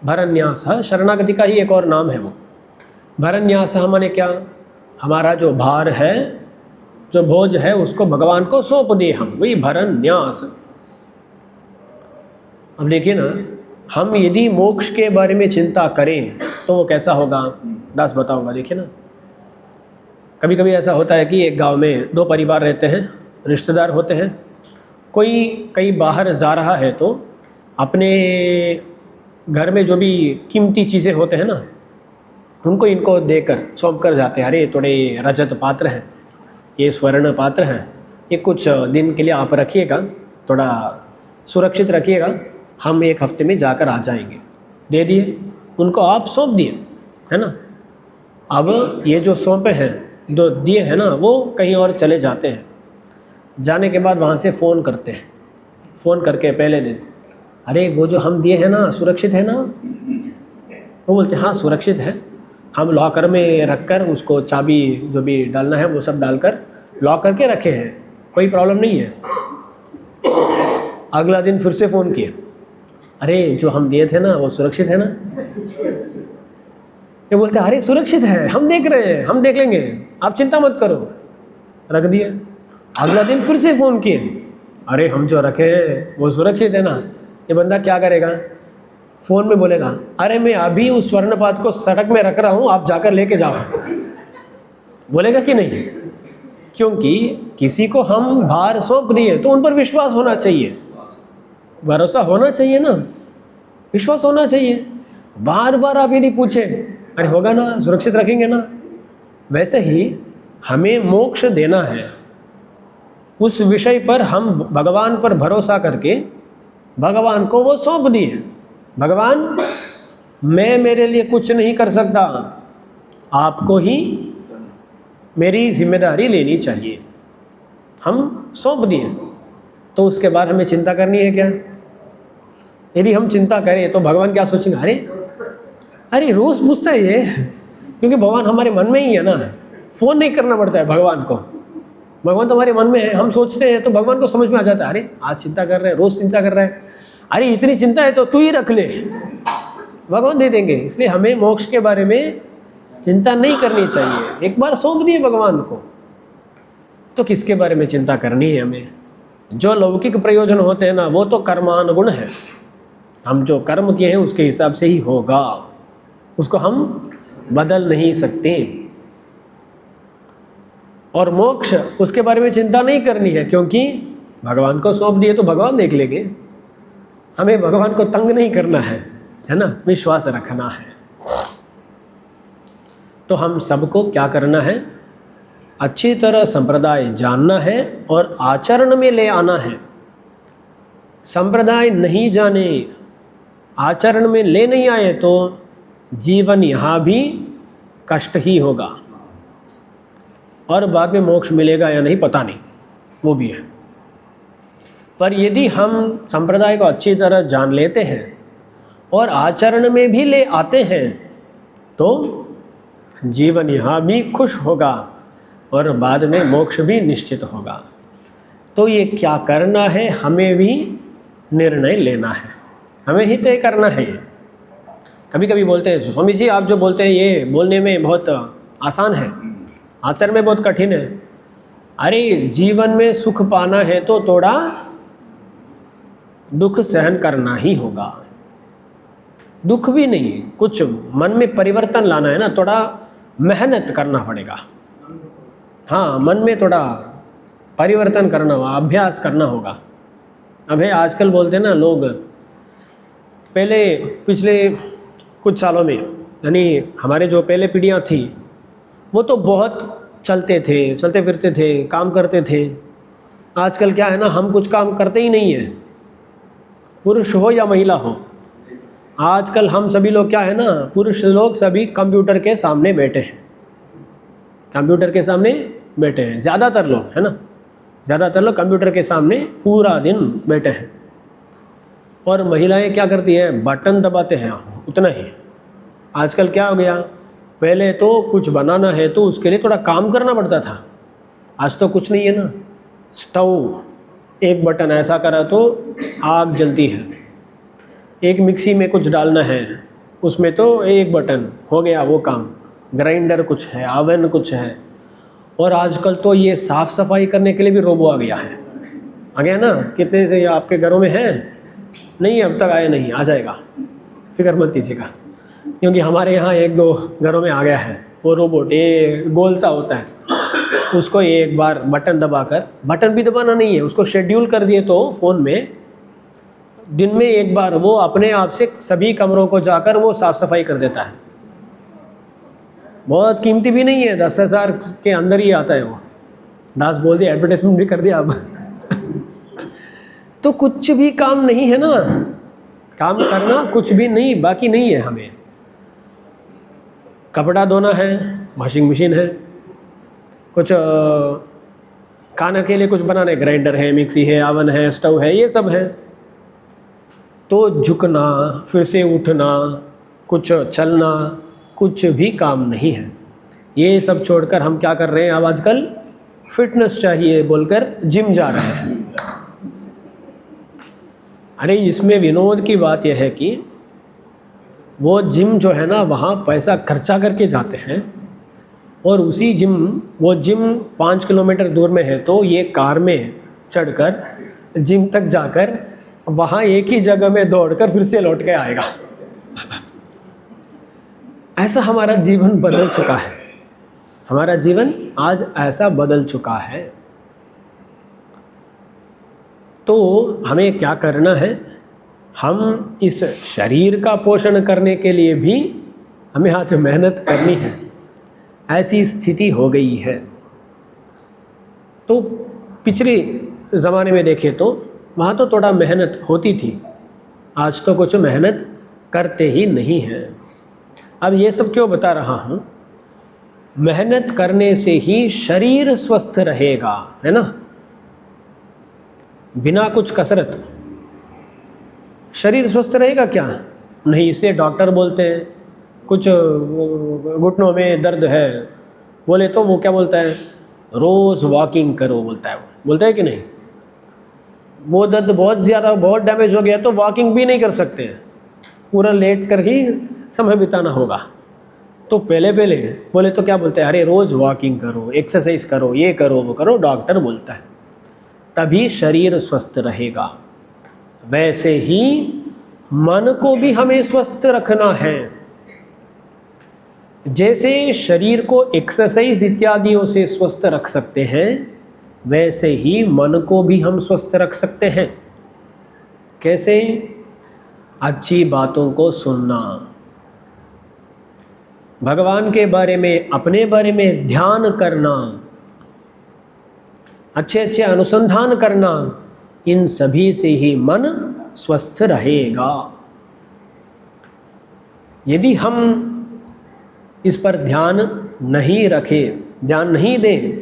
भरन्यासः शरणागति का ही एक और नाम है। वो भरन्यासः माने क्या? हमारा जो भार है, जो बोझ है, उसको भगवान को सौंप दिए हम, वही भरन्यास। अब देखिए ना, हम यदि मोक्ष के बारे में चिंता करें तो वो कैसा होगा? दास बताऊंगा। देखिए ना, कभी कभी ऐसा होता है कि एक गांव में 2 परिवार रहते हैं, रिश्तेदार होते हैं। कोई कहीं बाहर जा रहा है तो अपने घर में जो भी कीमती चीज़ें होते हैं ना, उनको इनको देकर सौंप कर जाते हैं। अरे थोड़े रजत पात्र हैं, ये स्वर्ण पात्र हैं, ये कुछ दिन के लिए आप रखिएगा, थोड़ा सुरक्षित रखिएगा, हम 1 हफ्ते में जाकर आ जाएंगे। दे दिए उनको, आप सौंप दिए, है ना। अब ये जो सौंपे हैं, जो दिए हैं ना, वो कहीं और चले जाते हैं। जाने के बाद वहाँ से फ़ोन करते हैं, फ़ोन करके पहले दिन, अरे वो जो हम दिए हैं ना सुरक्षित है ना? वो बोलते हैं हाँ सुरक्षित है, हम लॉकर में रखकर उसको चाबी जो भी डालना है वो सब डालकर लॉक करके रखे हैं, कोई प्रॉब्लम नहीं है। अगला दिन फिर से फ़ोन किए, अरे जो हम दिए थे ना वो सुरक्षित है ना? ये बोलते अरे सुरक्षित है, हम देख रहे हैं, हम देख लेंगे, आप चिंता मत करो। रख दिए। अगला दिन फिर से फ़ोन किए, अरे हम जो रखे हैं वो सुरक्षित है ना। ये बंदा क्या करेगा, फ़ोन में बोलेगा, अरे मैं अभी उस स्वर्णपात को सड़क में रख रहा हूँ, आप जाकर लेके जाओ। बोलेगा कि नहीं? क्योंकि किसी को हम भार सौंप दिए तो उन पर विश्वास होना चाहिए, भरोसा होना चाहिए ना, विश्वास होना चाहिए। बार बार आप यदि पूछे, अरे होगा ना, सुरक्षित रखेंगे ना। वैसे ही हमें मोक्ष देना है, उस विषय पर हम भगवान पर भरोसा करके भगवान को वो सौंप दिए। भगवान, मैं मेरे लिए कुछ नहीं कर सकता, आपको ही मेरी जिम्मेदारी लेनी चाहिए, हम सौंप दिए। तो उसके बाद हमें चिंता करनी है क्या? यदि हम चिंता करें तो भगवान क्या सोचेंगे, अरे रोज़ पूछता है ये, क्योंकि भगवान हमारे मन में ही है ना, फ़ोन नहीं करना पड़ता है भगवान को, भगवान तो हमारे मन में है। हम सोचते हैं तो भगवान को समझ में आ जाता है, अरे आज चिंता कर रहे हैं, रोज़ चिंता कर रहे हैं, अरे इतनी चिंता है तो तू ही रख ले, भगवान दे देंगे। इसलिए हमें मोक्ष के बारे में चिंता नहीं करनी चाहिए। एक बार सौंप दिए भगवान को तो किसके बारे में चिंता करनी है हमें? जो लौकिक प्रयोजन होते हैं ना, वो तो कर्मानुगुण है, हम जो कर्म किए हैं उसके हिसाब से ही होगा, उसको हम बदल नहीं सकते। और मोक्ष, उसके बारे में चिंता नहीं करनी है, क्योंकि भगवान को सौंप दिए तो भगवान देख लेंगे। हमें भगवान को तंग नहीं करना है ना, विश्वास रखना है। तो हम सबको क्या करना है, अच्छी तरह संप्रदाय जानना है और आचरण में ले आना है। संप्रदाय नहीं जाने, आचरण में ले नहीं आए तो जीवन यहाँ भी कष्ट ही होगा, और बाद में मोक्ष मिलेगा या नहीं पता नहीं, वो भी है। पर यदि हम संप्रदाय को अच्छी तरह जान लेते हैं और आचरण में भी ले आते हैं तो जीवन यहाँ भी खुश होगा और बाद में मोक्ष भी निश्चित होगा। तो ये क्या करना है, हमें भी निर्णय लेना है, हमें ही तय करना है। कभी कभी बोलते हैं, स्वामी जी आप जो बोलते हैं ये बोलने में बहुत आसान है, आचरण में बहुत कठिन है। अरे जीवन में सुख पाना है तो थोड़ा दुख सहन करना ही होगा। दुख भी नहीं, कुछ मन में परिवर्तन लाना है ना, थोड़ा मेहनत करना पड़ेगा। हाँ, मन में थोड़ा परिवर्तन करना होगा, अभ्यास करना होगा। अभी आजकल बोलते हैं ना लोग, पहले पिछले कुछ सालों में, यानी हमारे जो पहले पीढ़ियाँ थी वो तो बहुत चलते थे, चलते फिरते थे, काम करते थे। आजकल क्या है ना, हम कुछ काम करते ही नहीं है, पुरुष हो या महिला हो। आजकल हम सभी लोग क्या है ना, पुरुष लोग सभी कंप्यूटर के सामने बैठे हैं, कंप्यूटर के सामने बैठे हैं ज़्यादातर लोग, है ना, ज़्यादातर लोग कंप्यूटर के सामने पूरा दिन बैठे हैं। और महिलाएं क्या करती हैं, बटन दबाते हैं, उतना ही। आजकल क्या हो गया, पहले तो कुछ बनाना है तो उसके लिए थोड़ा काम करना पड़ता था, आज तो कुछ नहीं है ना, स्टोव एक बटन ऐसा करा तो आग जलती है। एक मिक्सी में कुछ डालना है, उसमें तो एक बटन हो गया वो काम। ग्राइंडर कुछ है, ओवन कुछ है। और आजकल तो ये साफ़ सफाई करने के लिए भी रोबो आ गया है, आ गया ना। कितने से आपके घरों में है? नहीं, अब तक आया नहीं, आ जाएगा, फिक्र मत कीजिएगा, क्योंकि हमारे यहाँ एक दो घरों में आ गया है वो रोबोट। ये गोल सा होता है, उसको एक बार बटन दबाकर, बटन भी दबाना नहीं है, उसको शेड्यूल कर दिए तो फ़ोन में दिन में एक बार वो अपने आप से सभी कमरों को जाकर वो साफ़ सफाई कर देता है। बहुत कीमती भी नहीं है, 10,000 के अंदर ही आता है वो। दास बोल दिया, एडवर्टाइजमेंट भी कर दिया अब। तो कुछ भी काम नहीं है ना, काम करना कुछ भी नहीं बाकी नहीं है। हमें कपड़ा धोना है, वॉशिंग मशीन है, कुछ खाना के लिए कुछ बनाना है, ग्राइंडर है, मिक्सी है, ओवन है, स्टोव है, ये सब है। तो झुकना, फिर से उठना, कुछ चलना, कुछ भी काम नहीं है। ये सब छोड़कर हम क्या कर रहे हैं, अब आजकल फिटनेस चाहिए बोलकर जिम जा रहे हैं। अरे इसमें विनोद की बात यह है कि वो जिम जो है ना, वहाँ पैसा खर्चा करके जाते हैं और उसी वो जिम 5 किलोमीटर दूर में है, तो ये कार में चढ़कर जिम तक जाकर वहाँ एक ही जगह में दौड़कर फिर से लौट के आएगा। ऐसा हमारा जीवन बदल चुका है, हमारा जीवन आज ऐसा बदल चुका है। तो हमें क्या करना है, हम इस शरीर का पोषण करने के लिए भी हमें आज मेहनत करनी है, ऐसी स्थिति हो गई है। तो पिछले ज़माने में देखें तो वहाँ तो थोड़ा मेहनत होती थी, आज तो कुछ मेहनत करते ही नहीं हैं। अब ये सब क्यों बता रहा हूँ, मेहनत करने से ही शरीर स्वस्थ रहेगा, है ना। बिना कुछ कसरत शरीर स्वस्थ रहेगा क्या? नहीं, इसलिए डॉक्टर बोलते हैं कुछ घुटनों में दर्द है, बोले तो वो क्या बोलता है, रोज़ वॉकिंग करो बोलता है। वो बोलता है कि नहीं, वो दर्द बहुत ज़्यादा बहुत डैमेज हो गया तो वॉकिंग भी नहीं कर सकते हैं, पूरा लेट कर ही समय बिताना होगा। तो पहले बोले तो क्या बोलते हैं, अरे रोज़ वॉकिंग करो, एक्सरसाइज करो, ये करो वो करो, डॉक्टर बोलता है, तभी शरीर स्वस्थ रहेगा। वैसे ही मन को भी हमें स्वस्थ रखना है। जैसे शरीर को एक्सरसाइज इत्यादियों से स्वस्थ रख सकते हैं, वैसे ही मन को भी हम स्वस्थ रख सकते हैं। कैसे? अच्छी बातों को सुनना, भगवान के बारे में, अपने बारे में ध्यान करना, अच्छे अच्छे अनुसंधान करना, इन सभी से ही मन स्वस्थ रहेगा। यदि हम इस पर ध्यान नहीं रखें, ध्यान नहीं दें,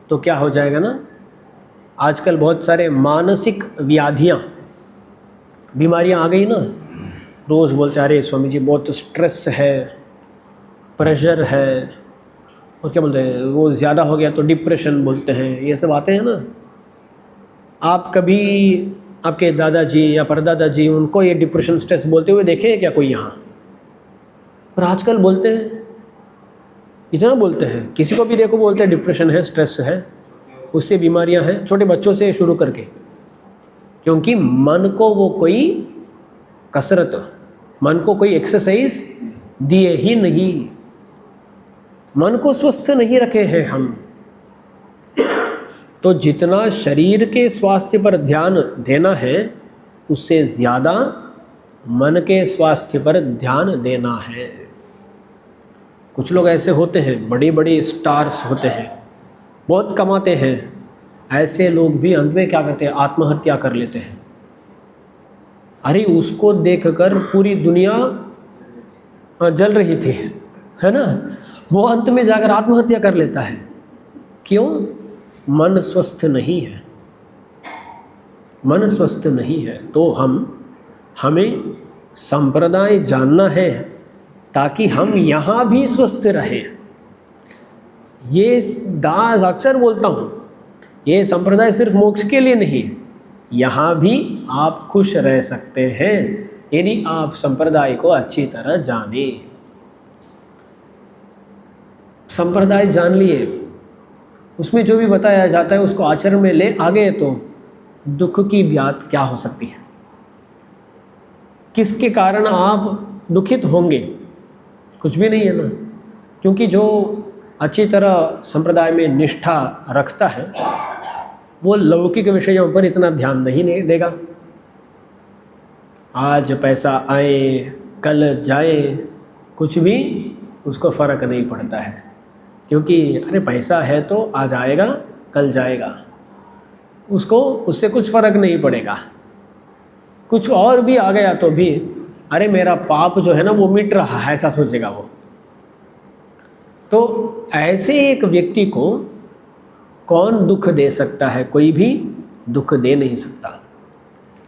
तो क्या हो जाएगा ना, आजकल बहुत सारे मानसिक बीमारियां आ गई ना। रोज़ बोलते अरे स्वामी जी बहुत स्ट्रेस है, प्रेशर है, और क्या बोलते हैं, वो ज़्यादा हो गया तो डिप्रेशन बोलते हैं, ये सब आते हैं ना। आप कभी आपके दादाजी या परदादाजी उनको ये डिप्रेशन स्ट्रेस बोलते हुए देखे हैं क्या कोई यहाँ? पर आजकल बोलते हैं, इतना बोलते हैं, किसी को भी देखो बोलते हैं डिप्रेशन है, स्ट्रेस है, उससे बीमारियां हैं, छोटे बच्चों से शुरू करके। क्योंकि मन को वो कोई कसरत, मन को कोई एक्सरसाइज दिए ही नहीं, मन को स्वस्थ नहीं रखे हैं हम। तो जितना शरीर के स्वास्थ्य पर ध्यान देना है, उससे ज़्यादा मन के स्वास्थ्य पर ध्यान देना है। कुछ लोग ऐसे होते हैं, बड़े बड़े स्टार्स होते हैं, बहुत कमाते हैं, ऐसे लोग भी अंत में क्या करते हैं, आत्महत्या कर लेते हैं। अरे उसको देखकर पूरी दुनिया जल रही थी, है ना, वो अंत में जाकर आत्महत्या कर लेता है। क्यों? मन स्वस्थ नहीं है, मन स्वस्थ नहीं है। तो हमें संप्रदाय जानना है ताकि हम यहाँ भी स्वस्थ रहें। ये दास अक्सर बोलता हूँ, ये संप्रदाय सिर्फ मोक्ष के लिए नहीं, यहाँ भी आप खुश रह सकते हैं यदि आप संप्रदाय को अच्छी तरह जाने। संप्रदाय जान लिए, उसमें जो भी बताया जाता है उसको आचरण में ले आगे, तो दुख की बात क्या हो सकती है? किसके कारण आप दुखित होंगे? कुछ भी नहीं है ना। क्योंकि जो अच्छी तरह संप्रदाय में निष्ठा रखता है, वो लौकिक विषयों पर इतना ध्यान नहीं देगा। आज पैसा आए कल जाए, कुछ भी उसको फ़र्क नहीं पड़ता है। क्योंकि अरे पैसा है तो आज आएगा कल जाएगा, उसको उससे कुछ फ़र्क नहीं पड़ेगा। कुछ और भी आ गया तो भी अरे मेरा पाप जो है ना वो मिट रहा है, ऐसा सोचेगा वो। तो ऐसे एक व्यक्ति को कौन दुख दे सकता है? कोई भी दुख दे नहीं सकता।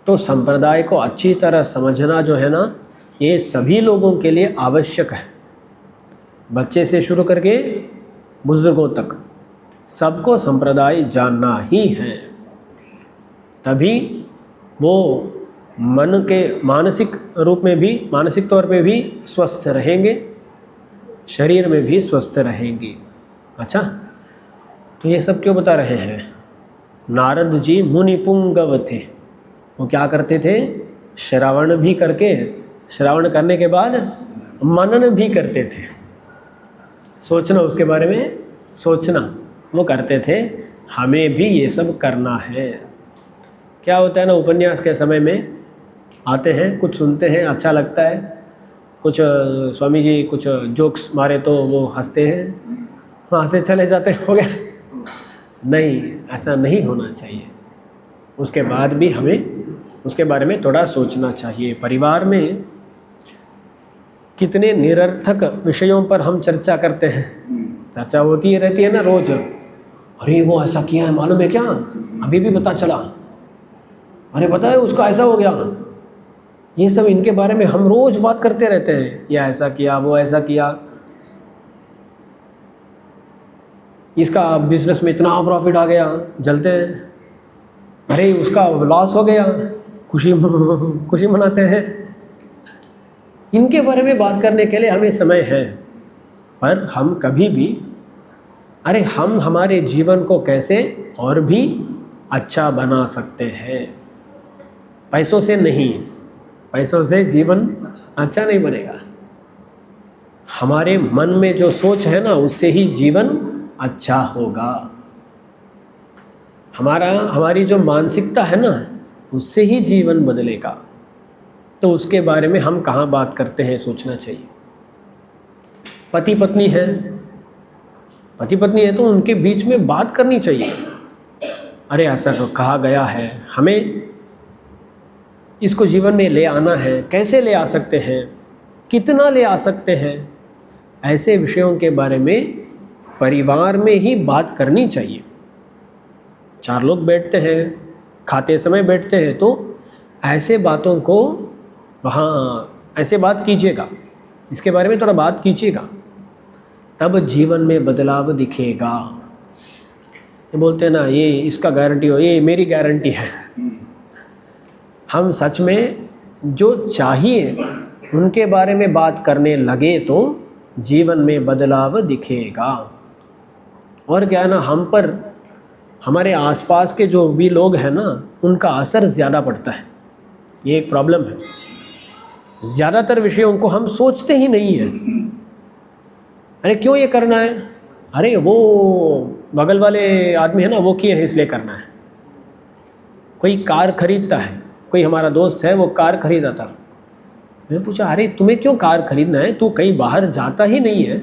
तो संप्रदाय को अच्छी तरह समझना जो है ना, ये सभी लोगों के लिए आवश्यक है। बच्चे से शुरू करके बुजुर्गों तक सबको संप्रदाय जानना ही है, तभी वो मन के मानसिक रूप में भी, मानसिक तौर पे भी स्वस्थ रहेंगे, शरीर में भी स्वस्थ रहेंगे। अच्छा, तो ये सब क्यों बता रहे हैं? नारद जी मुनि पुंगव थे। वो क्या करते थे? श्रवण भी करके, श्रवण करने के बाद मनन भी करते थे। सोचना, उसके बारे में सोचना वो करते थे। हमें भी ये सब करना है। क्या होता है ना, उपन्यास के समय में आते हैं, कुछ सुनते हैं, अच्छा लगता है, कुछ स्वामी जी कुछ जोक्स मारे तो वो हंसते हैं, वहाँ से चले जाते हैं, हो गया। नहीं, ऐसा नहीं होना चाहिए। उसके बाद भी हमें उसके बारे में थोड़ा सोचना चाहिए। परिवार में कितने निरर्थक विषयों पर हम चर्चा करते हैं, चर्चा होती ही रहती है ना रोज। अरे वो ऐसा किया है, मालूम है क्या, अभी भी पता चला, अरे पता है उसका ऐसा हो गया। ये सब इनके बारे में हम रोज बात करते रहते हैं, या ऐसा किया, वो ऐसा किया, इसका बिजनेस में इतना प्रॉफिट आ गया, जलते हैं। अरे उसका लॉस हो गया, खुशी मनाते हैं। इनके बारे में बात करने के लिए हमें समय है, पर हम कभी भी, अरे हम हमारे जीवन को कैसे और भी अच्छा बना सकते हैं, पैसों से नहीं। पैसों से जीवन अच्छा नहीं बनेगा। हमारे मन में जो सोच है ना, उससे ही जीवन अच्छा होगा। हमारी जो मानसिकता है ना, उससे ही जीवन बदलेगा। तो उसके बारे में हम कहाँ बात करते हैं, सोचना चाहिए। पति पत्नी है तो उनके बीच में बात करनी चाहिए। अरे ऐसा तो कहा गया है, हमें इसको जीवन में ले आना है, कैसे ले आ सकते हैं, कितना ले आ सकते हैं, ऐसे विषयों के बारे में परिवार में ही बात करनी चाहिए। 4 लोग बैठते हैं, खाते समय बैठते हैं, तो ऐसे बातों को वहाँ ऐसे बात कीजिएगा, इसके बारे में थोड़ा बात कीजिएगा, तब जीवन में बदलाव दिखेगा। ये बोलते हैं ना, ये इसका गारंटी हो, ये मेरी गारंटी है। हम सच में जो चाहिए उनके बारे में बात करने लगे तो जीवन में बदलाव दिखेगा। और क्या है ना, हम पर, हमारे आसपास के जो भी लोग हैं ना, उनका असर ज़्यादा पड़ता है। ये एक प्रॉब्लम है। ज़्यादातर विषयों को हम सोचते ही नहीं हैं। अरे क्यों ये करना है, अरे वो बगल वाले आदमी है ना, वो किए हैं इसलिए करना है। कोई कार खरीदता है, कोई हमारा दोस्त है वो कार खरीदा था, मैं पूछा अरे तुम्हें क्यों कार खरीदना है, तू कहीं बाहर जाता ही नहीं है,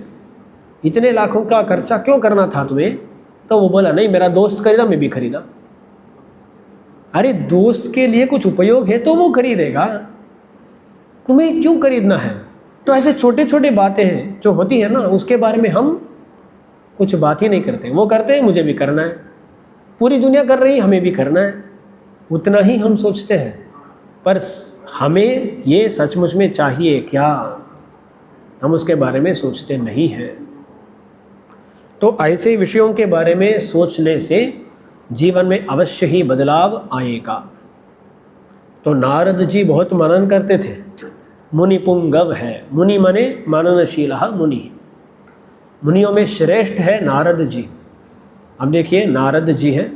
इतने लाखों का खर्चा क्यों करना था तुम्हें? तो वो बोला नहीं, मेरा दोस्त खरीदा, मैं भी खरीदा। अरे दोस्त के लिए कुछ उपयोग है तो वो खरीदेगा, तुम्हें क्यों खरीदना है? तो ऐसे छोटे छोटे बातें हैं जो होती है ना, उसके बारे में हम कुछ बात ही नहीं करते। वो करते हैं, मुझे भी करना है, पूरी दुनिया कर रही है, हमें भी करना है, उतना ही हम सोचते हैं। पर हमें ये सचमुच में चाहिए क्या, हम उसके बारे में सोचते नहीं हैं। तो ऐसे विषयों के बारे में सोचने से जीवन में अवश्य ही बदलाव आएगा। तो नारद जी बहुत मनन करते थे। मुनि पुंगव है, मुनि माने मननशील मुनि, मुनियों में श्रेष्ठ है नारद जी। अब देखिए, नारद जी हैं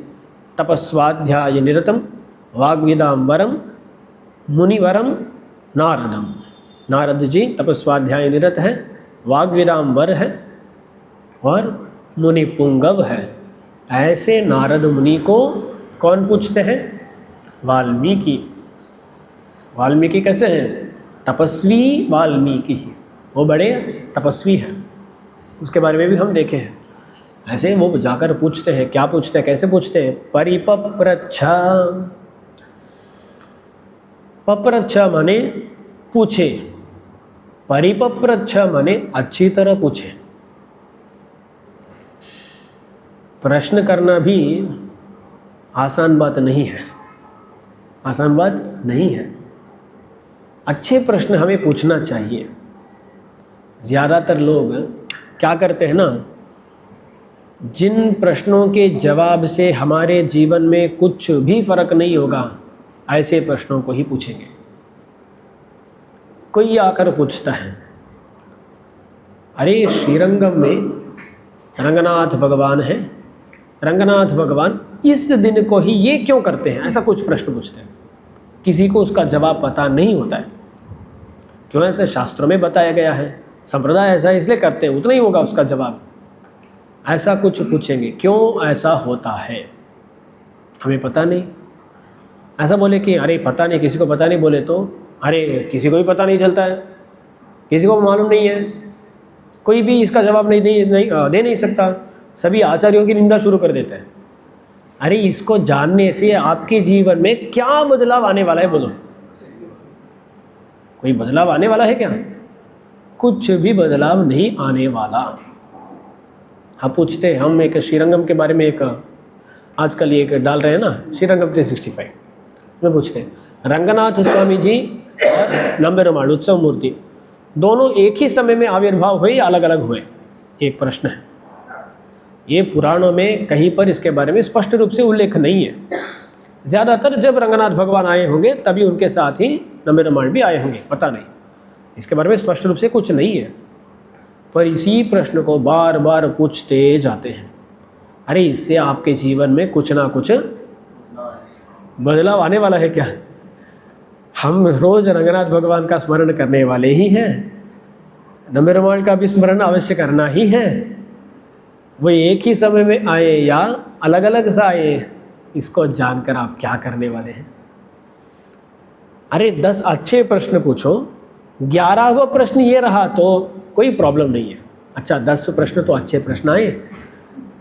तपस्वाध्याय निरतम वाग्विदाम वरम मुनिवरम नारदम। नारद जी तपस्वाध्याय निरत हैं, वाग्विदाम वर है और मुनि पुंगव है। ऐसे नारद मुनि को कौन पूछते हैं? वाल्मीकि। वाल्मीकि कैसे हैं? तपस्वी वाल्मीकि, वो बड़े तपस्वी हैं। उसके बारे में भी हम देखे हैं। ऐसे वो जाकर पूछते हैं, क्या पूछते हैं, कैसे पूछते हैं? परिपप्रच्छ। पप्रच्छ माने पूछे, परिपप्रच्छ माने अच्छी तरह पूछे। प्रश्न करना भी आसान बात नहीं है, आसान बात नहीं है। अच्छे प्रश्न हमें पूछना चाहिए। ज़्यादातर लोग क्या करते हैं ना, जिन प्रश्नों के जवाब से हमारे जीवन में कुछ भी फर्क नहीं होगा, ऐसे प्रश्नों को ही पूछेंगे। कोई आकर पूछता है, अरे श्रीरंगम में रंगनाथ भगवान है, रंगनाथ भगवान इस दिन को ही ये क्यों करते हैं, ऐसा कुछ प्रश्न पूछते हैं। किसी को उसका जवाब पता नहीं होता है। क्यों ऐसे शास्त्रों में बताया गया है, संप्रदाय ऐसा इसलिए करते हैं, उतना ही होगा उसका जवाब। ऐसा कुछ पूछेंगे, क्यों ऐसा होता है हमें पता नहीं। ऐसा बोले कि अरे पता नहीं, किसी को पता नहीं बोले तो अरे किसी को भी पता नहीं चलता है, किसी को मालूम नहीं है, कोई भी इसका जवाब नहीं दे नहीं सकता, सभी आचार्यों की निंदा शुरू कर देते हैं। अरे इसको जानने से आपके जीवन में क्या बदलाव आने वाला है, बोलो। कोई बदलाव आने वाला है क्या? कुछ भी बदलाव नहीं आने वाला। हम पूछते हैं, हम एक श्रीरंगम के बारे में एक आजकल एक डाल रहे हैं ना, श्रीरंगम 365 में पूछते हैं, रंगनाथ स्वामी जी और नंबेरुमाल उत्सव मूर्ति दोनों एक ही समय में आविर्भाव हुए या अलग अलग हुए? एक प्रश्न है। ये पुराणों में कहीं पर इसके बारे में स्पष्ट रूप से उल्लेख नहीं है। ज़्यादातर जब रंगनाथ भगवान आए होंगे तभी उनके साथ ही नंबेरुमाल भी आए होंगे, पता नहीं, इसके बारे में स्पष्ट रूप से कुछ नहीं है। पर इसी प्रश्न को बार बार पूछते जाते हैं। अरे इससे आपके जीवन में कुछ ना कुछ बदलाव आने वाला है क्या? हम रोज़ रंगनाथ भगवान का स्मरण करने वाले ही हैं, नंबेरुमाल का भी स्मरण अवश्य करना ही है। वो एक ही समय में आए या अलग अलग सा आए, इसको जानकर आप क्या करने वाले हैं? अरे 10 अच्छे प्रश्न पूछो, 11वां प्रश्न ये रहा तो कोई प्रॉब्लम नहीं है। अच्छा 10 प्रश्न तो अच्छे प्रश्न आए,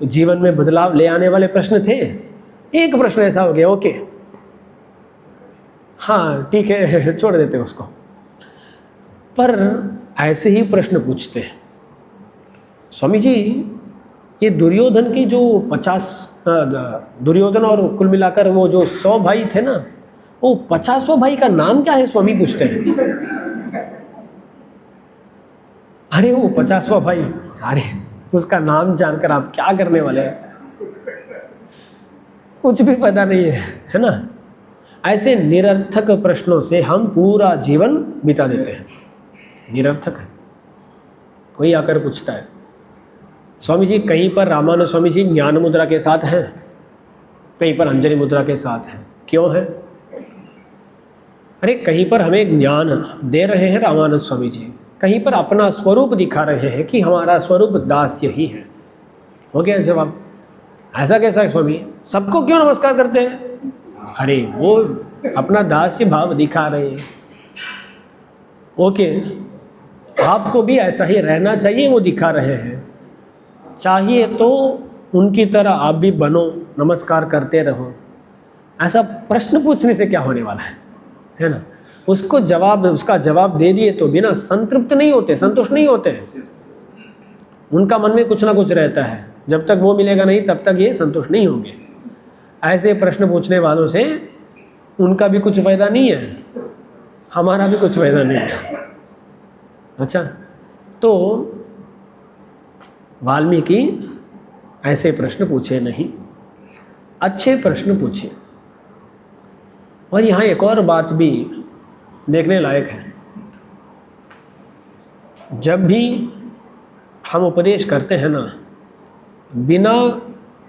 जीवन में बदलाव ले आने वाले प्रश्न थे। एक प्रश्न ऐसा हो गया, ओके हाँ ठीक है, छोड़ देते उसको। पर ऐसे ही प्रश्न पूछते हैं, स्वामी जी ये दुर्योधन के जो 50 दुर्योधन और कुल मिलाकर वो जो 100 भाई थे ना, वो 50वां भाई का नाम क्या है स्वामी, पूछते हैं। अरे वो 50वां भाई, अरे उसका नाम जानकर आप क्या करने वाले हैं? कुछ भी पता नहीं है ना। ऐसे निरर्थक प्रश्नों से हम पूरा जीवन बिता देते हैं। निरर्थक है। कोई आकर पूछता है, स्वामी जी कहीं पर रामानुज स्वामी जी ज्ञान मुद्रा के साथ हैं, कहीं पर अंजलि मुद्रा के साथ हैं, क्यों है? अरे कहीं पर हमें ज्ञान दे रहे हैं रामानुज स्वामी जी, कहीं पर अपना स्वरूप दिखा रहे हैं कि हमारा स्वरूप दास्य ही है। हो गया जवाब। ऐसा कैसा है स्वामी, सबको क्यों नमस्कार करते हैं? अरे वो अपना दास्य भाव दिखा रहे हैं। ओके, आपको भी ऐसा ही रहना चाहिए, वो दिखा रहे हैं। चाहिए तो उनकी तरह आप भी बनो, नमस्कार करते रहो। ऐसा प्रश्न पूछने से क्या होने वाला है ना? उसको जवाब, उसका जवाब दे दिए तो भी ना संतृप्त नहीं होते, संतुष्ट नहीं होते। उनका मन में कुछ ना कुछ रहता है, जब तक वो मिलेगा नहीं तब तक ये संतुष्ट नहीं होंगे। ऐसे प्रश्न पूछने वालों से उनका भी कुछ फ़ायदा नहीं है, हमारा भी कुछ फ़ायदा नहीं है। अच्छा, तो वाल्मीकि ऐसे प्रश्न पूछे नहीं, अच्छे प्रश्न पूछे। और यहाँ एक और बात भी देखने लायक है। जब भी हम उपदेश करते हैं ना, बिना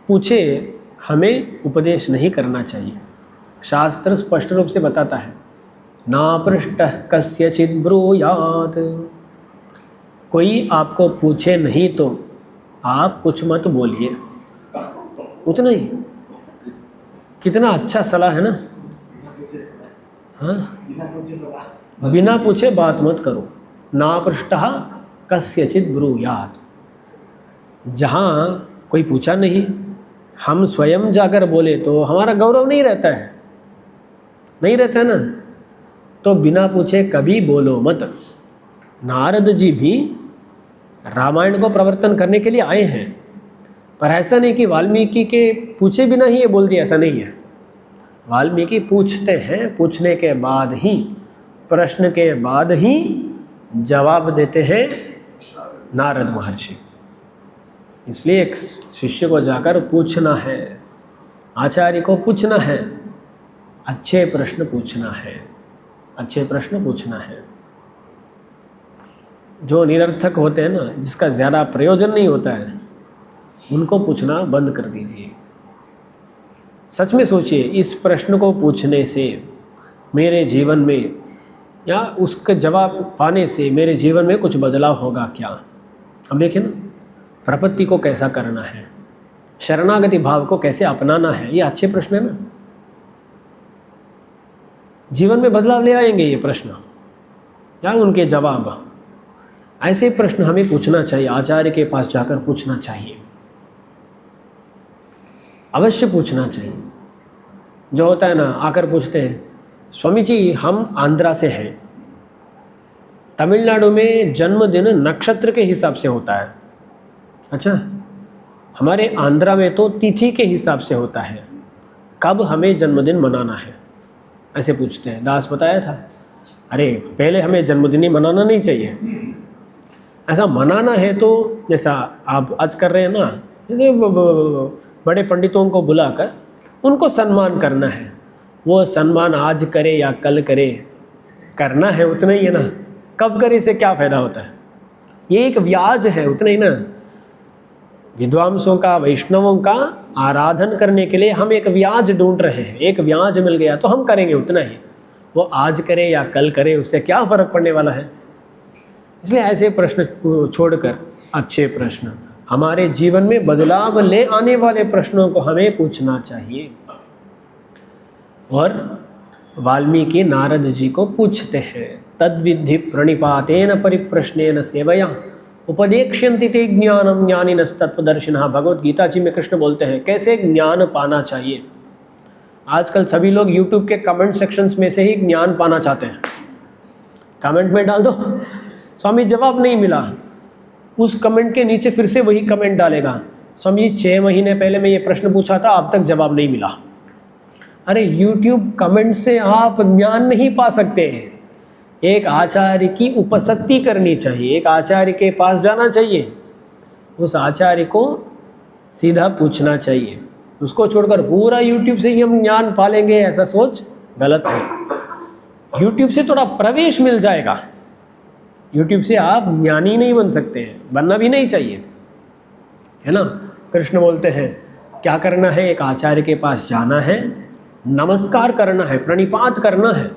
पूछे हमें उपदेश नहीं करना चाहिए। शास्त्र स्पष्ट रूप से बताता है, ना पृष्टः कस्यचित् ब्रूयात्। कोई आपको पूछे नहीं तो आप कुछ मत बोलिए, उतना ही। कितना अच्छा सलाह है ना। हाँ, बिना पूछे बात मत करो। ना पृष्टः कस्यचित् ब्रूयात्। जहाँ कोई पूछा नहीं, हम स्वयं जाकर बोले तो हमारा गौरव नहीं रहता है, नहीं रहता है ना। तो बिना पूछे कभी बोलो मत। नारद जी भी रामायण को प्रवर्तन करने के लिए आए हैं, पर ऐसा नहीं कि वाल्मीकि के पूछे बिना ही ये बोल दिया, ऐसा नहीं है। वाल्मीकि पूछते हैं, पूछने के बाद ही, प्रश्न के बाद ही जवाब देते हैं नारद महर्षि। इसलिए एक शिष्य को जाकर पूछना है, आचार्य को पूछना है, अच्छे प्रश्न पूछना है, अच्छे प्रश्न पूछना है। जो निरर्थक होते हैं ना, जिसका ज़्यादा प्रयोजन नहीं होता है, उनको पूछना बंद कर दीजिए। सच में सोचिए, इस प्रश्न को पूछने से मेरे जीवन में या उसका जवाब पाने से मेरे जीवन में कुछ बदलाव होगा क्या। अब देखिए ना, प्रपत्ति को कैसा करना है, शरणागति भाव को कैसे अपनाना है, ये अच्छे प्रश्न है ना। जीवन में बदलाव ले आएंगे ये प्रश्न या उनके जवाब। ऐसे प्रश्न हमें पूछना चाहिए, आचार्य के पास जाकर पूछना चाहिए, अवश्य पूछना चाहिए। जो होता है ना, आकर पूछते हैं, स्वामी जी हम आंध्रा से हैं, तमिलनाडु में जन्मदिन नक्षत्र के हिसाब से होता है। अच्छा, हमारे आंध्रा में तो तिथि के हिसाब से होता है, कब हमें जन्मदिन मनाना है, ऐसे पूछते हैं। दास बताया था, अरे पहले हमें जन्मदिन ही मनाना नहीं चाहिए, ऐसा मनाना है तो जैसा आप आज कर रहे हैं ना, जैसे बड़े पंडितों को बुलाकर उनको सम्मान करना है। वो सम्मान आज करे या कल करे, करना है उतना ही है ना, कब करे से क्या फ़ायदा होता है, ये एक व्याज है उतना ही ना। विद्वांसों का, वैष्णवों का आराधन करने के लिए हम एक व्याज ढूंढ रहे हैं, एक व्याज मिल गया तो हम करेंगे उतना ही, वो आज करे या कल करे उससे क्या फ़र्क पड़ने वाला है। इसलिए ऐसे प्रश्न छोड़कर अच्छे प्रश्न, हमारे जीवन में बदलाव ले आने वाले प्रश्नों को हमें पूछना चाहिए। और वाल्मीकि नारद जी को पूछते हैं, तद्विद्धि प्रणिपातेन परिप्रश्नेन सेवया उपदेक्ष्यन्ति ते ज्ञानम ज्ञानिनस्तत्वदर्शिनः। भगवद गीता जी में कृष्ण बोलते हैं कैसे ज्ञान पाना चाहिए। आजकल सभी लोग यूट्यूब के कमेंट सेक्शंस में से ही ज्ञान पाना चाहते हैं। कमेंट में डाल दो, स्वामी जवाब नहीं मिला, उस कमेंट के नीचे फिर से वही कमेंट डालेगा, स्वामी 6 महीने पहले मैं ये प्रश्न पूछा था, अब तक जवाब नहीं मिला। अरे यूट्यूब कमेंट से आप ज्ञान नहीं पा सकते हैं। एक आचार्य की उपस्थिति करनी चाहिए, एक आचार्य के पास जाना चाहिए, उस आचार्य को सीधा पूछना चाहिए। उसको छोड़कर पूरा यूट्यूब से ही हम ज्ञान पालेंगे, ऐसा सोच गलत है। यूट्यूब से थोड़ा प्रवेश मिल जाएगा, यूट्यूब से आप ज्ञानी नहीं बन सकते हैं, बनना भी नहीं चाहिए, है ना। कृष्ण बोलते हैं क्या करना है, एक आचार्य के पास जाना है, नमस्कार करना है, प्रणिपात करना है।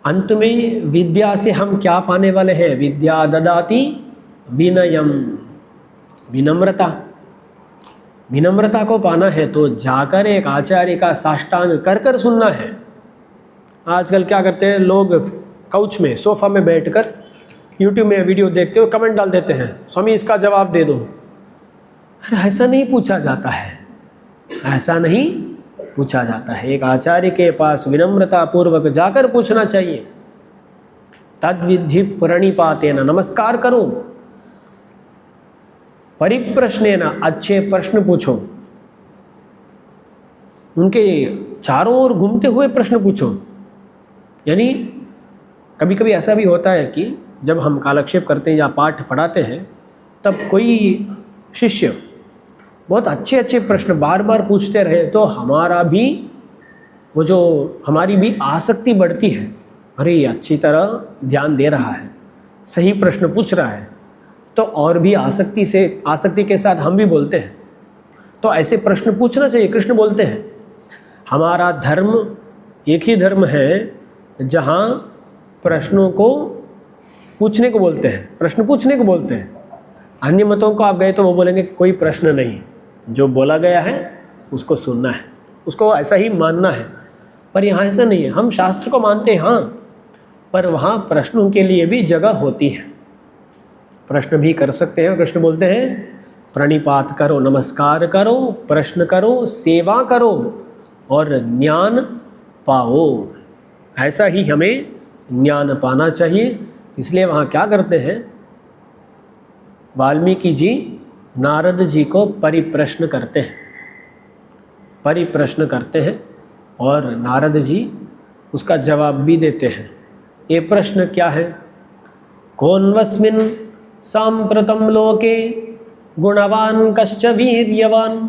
अंत में विद्या से हम क्या पाने वाले हैं, विद्या ददाति विनयम, विनम्रता। विनम्रता को पाना है तो जाकर एक आचार्य का साष्टांग कर कर सुनना है। आजकल क्या करते हैं लोग, काउच में सोफ़ा में बैठकर यूट्यूब में वीडियो देखते हो, कमेंट डाल देते हैं, स्वामी इसका जवाब दे दो। अरे ऐसा नहीं पूछा जाता है, ऐसा नहीं पूछा जाता है। एक आचार्य के पास विनम्रता पूर्वक जाकर पूछना चाहिए। तद्विद्धि प्रणिपातेन, नमस्कार करो, परिप्रश्नेन, अच्छे प्रश्न पूछो, उनके चारों ओर घूमते हुए प्रश्न पूछो। यानी कभी कभी ऐसा भी होता है कि जब हम कालक्षेप करते हैं या पाठ पढ़ाते हैं, तब कोई शिष्य बहुत अच्छे अच्छे प्रश्न बार बार पूछते रहे तो हमारा भी वो जो हमारी भी आसक्ति बढ़ती है, अरे ये अच्छी तरह ध्यान दे रहा है, सही प्रश्न पूछ रहा है, तो और भी आसक्ति के साथ हम भी बोलते हैं। तो ऐसे प्रश्न पूछना चाहिए। कृष्ण बोलते हैं हमारा धर्म एक ही धर्म है जहाँ प्रश्नों को पूछने को बोलते हैं, प्रश्न पूछने को बोलते हैं। अन्य मतों को आप गए तो वो बोलेंगे कोई प्रश्न नहीं, जो बोला गया है उसको सुनना है, उसको ऐसा ही मानना है। पर यहाँ ऐसा नहीं है, हम शास्त्र को मानते हैं हाँ, पर वहाँ प्रश्नों के लिए भी जगह होती है, प्रश्न भी कर सकते हैं। कृष्ण बोलते हैं प्रणिपात करो, नमस्कार करो, प्रश्न करो, सेवा करो और ज्ञान पाओ। ऐसा ही हमें ज्ञान पाना चाहिए। इसलिए वहाँ क्या करते हैं, वाल्मीकि जी नारद जी को परिप्रश्न करते हैं, परिप्रश्न करते हैं और नारद जी उसका जवाब भी देते हैं। ये प्रश्न क्या है, कोन्वस्मिन् सांप्रतं लोके गुणवान् कश्च वीर्यवान्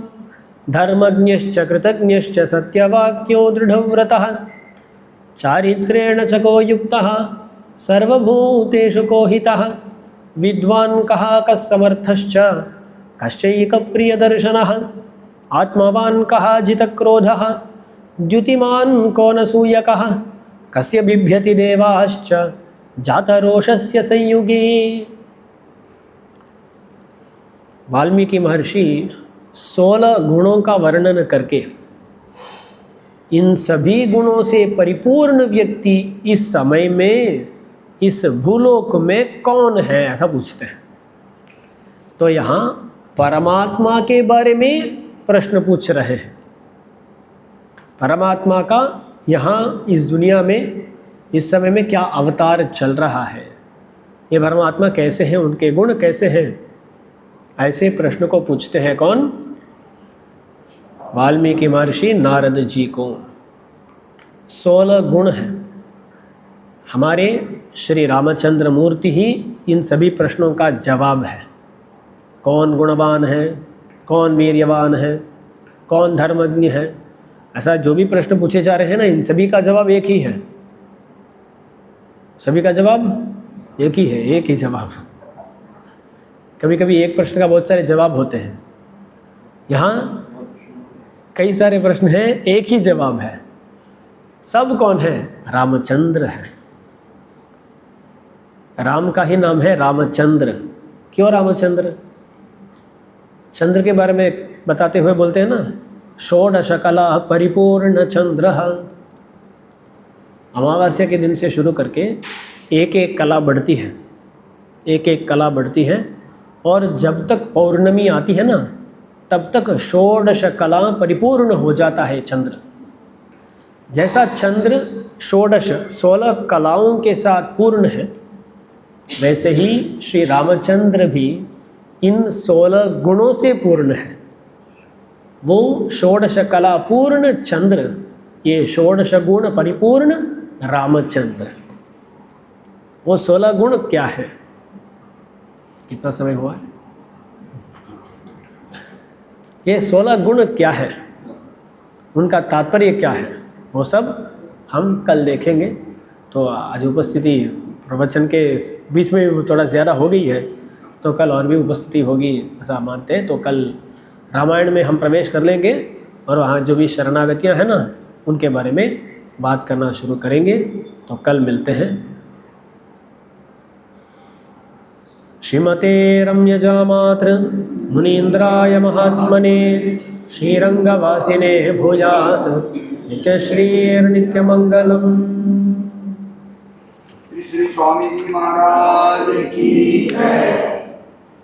धर्मज्ञश्च कृतज्ञश्च सत्यवाक्यो दृढव्रतः चारित्रेण च को युक्तः सर्वभूतेषु को हितः विद्वान् कः कः समर्थश्च कश्चैक प्रियदर्शनः आत्मवान् कः जितक्रोधः द्युतिमान् कौनसूयकः कस्य बिभ्यति देवाश्च जातरोषस्य संयुगे। वाल्मीकि महर्षि 16 गुणों का वर्णन करके इन सभी गुणों से परिपूर्ण व्यक्ति इस समय में इस भूलोक में कौन है ऐसा पूछते हैं। तो यहाँ परमात्मा के बारे में प्रश्न पूछ रहे हैं। परमात्मा का यहाँ इस दुनिया में इस समय में क्या अवतार चल रहा है, ये परमात्मा कैसे हैं, उनके गुण कैसे हैं, ऐसे प्रश्न को पूछते हैं कौन? वाल्मीकि महर्षि नारद जी को। 16 गुण हैं। हमारे श्री रामचंद्र मूर्ति ही इन सभी प्रश्नों का जवाब है। कौन गुणवान है, कौन वीर्यवान है, कौन धर्मज्ञ है, ऐसा जो भी प्रश्न पूछे जा रहे हैं ना, इन सभी का जवाब एक ही है। सभी का जवाब एक ही है, एक ही जवाब। कभी कभी एक प्रश्न का बहुत सारे जवाब होते हैं, यहाँ कई सारे प्रश्न हैं, एक ही जवाब है। सब कौन है? रामचंद्र है। राम का ही नाम है रामचंद्र। क्यों रामचंद्र? चंद्र के बारे में बताते हुए बोलते हैं ना, षोडश कला परिपूर्ण चंद्र। अमावस्या के दिन से शुरू करके एक एक कला बढ़ती है, एक एक कला बढ़ती है, और जब तक पौर्णमी आती है ना, तब तक षोडश कला परिपूर्ण हो जाता है चंद्र। जैसा चंद्र षोडश 16 कलाओं के साथ पूर्ण है, वैसे ही श्री रामचंद्र भी इन 16 गुणों से पूर्ण है। वो षोडश कला पूर्ण चंद्र, ये षोडश गुण परिपूर्ण रामचंद्र। वो 16 गुण क्या है? कितना समय हुआ है? ये 16 गुण क्या है, उनका तात्पर्य क्या है, वो सब हम कल देखेंगे। तो आज उपस्थिति प्रवचन के बीच में थोड़ा ज़्यादा हो गई है, तो कल और भी उपस्थिति होगी ऐसा मानते हैं। तो कल रामायण में हम प्रवेश कर लेंगे और वहाँ जो भी शरणागतियाँ हैं ना, उनके बारे में बात करना शुरू करेंगे। तो कल मिलते हैं। श्रीमते रम्यजामात्र मुनीन्द्राय महात्मने श्रीरंगवासिने भूयात् नित्यश्रीर्नित्यमंगलम्। श्री श्री स्वामी जी महाराज की जय।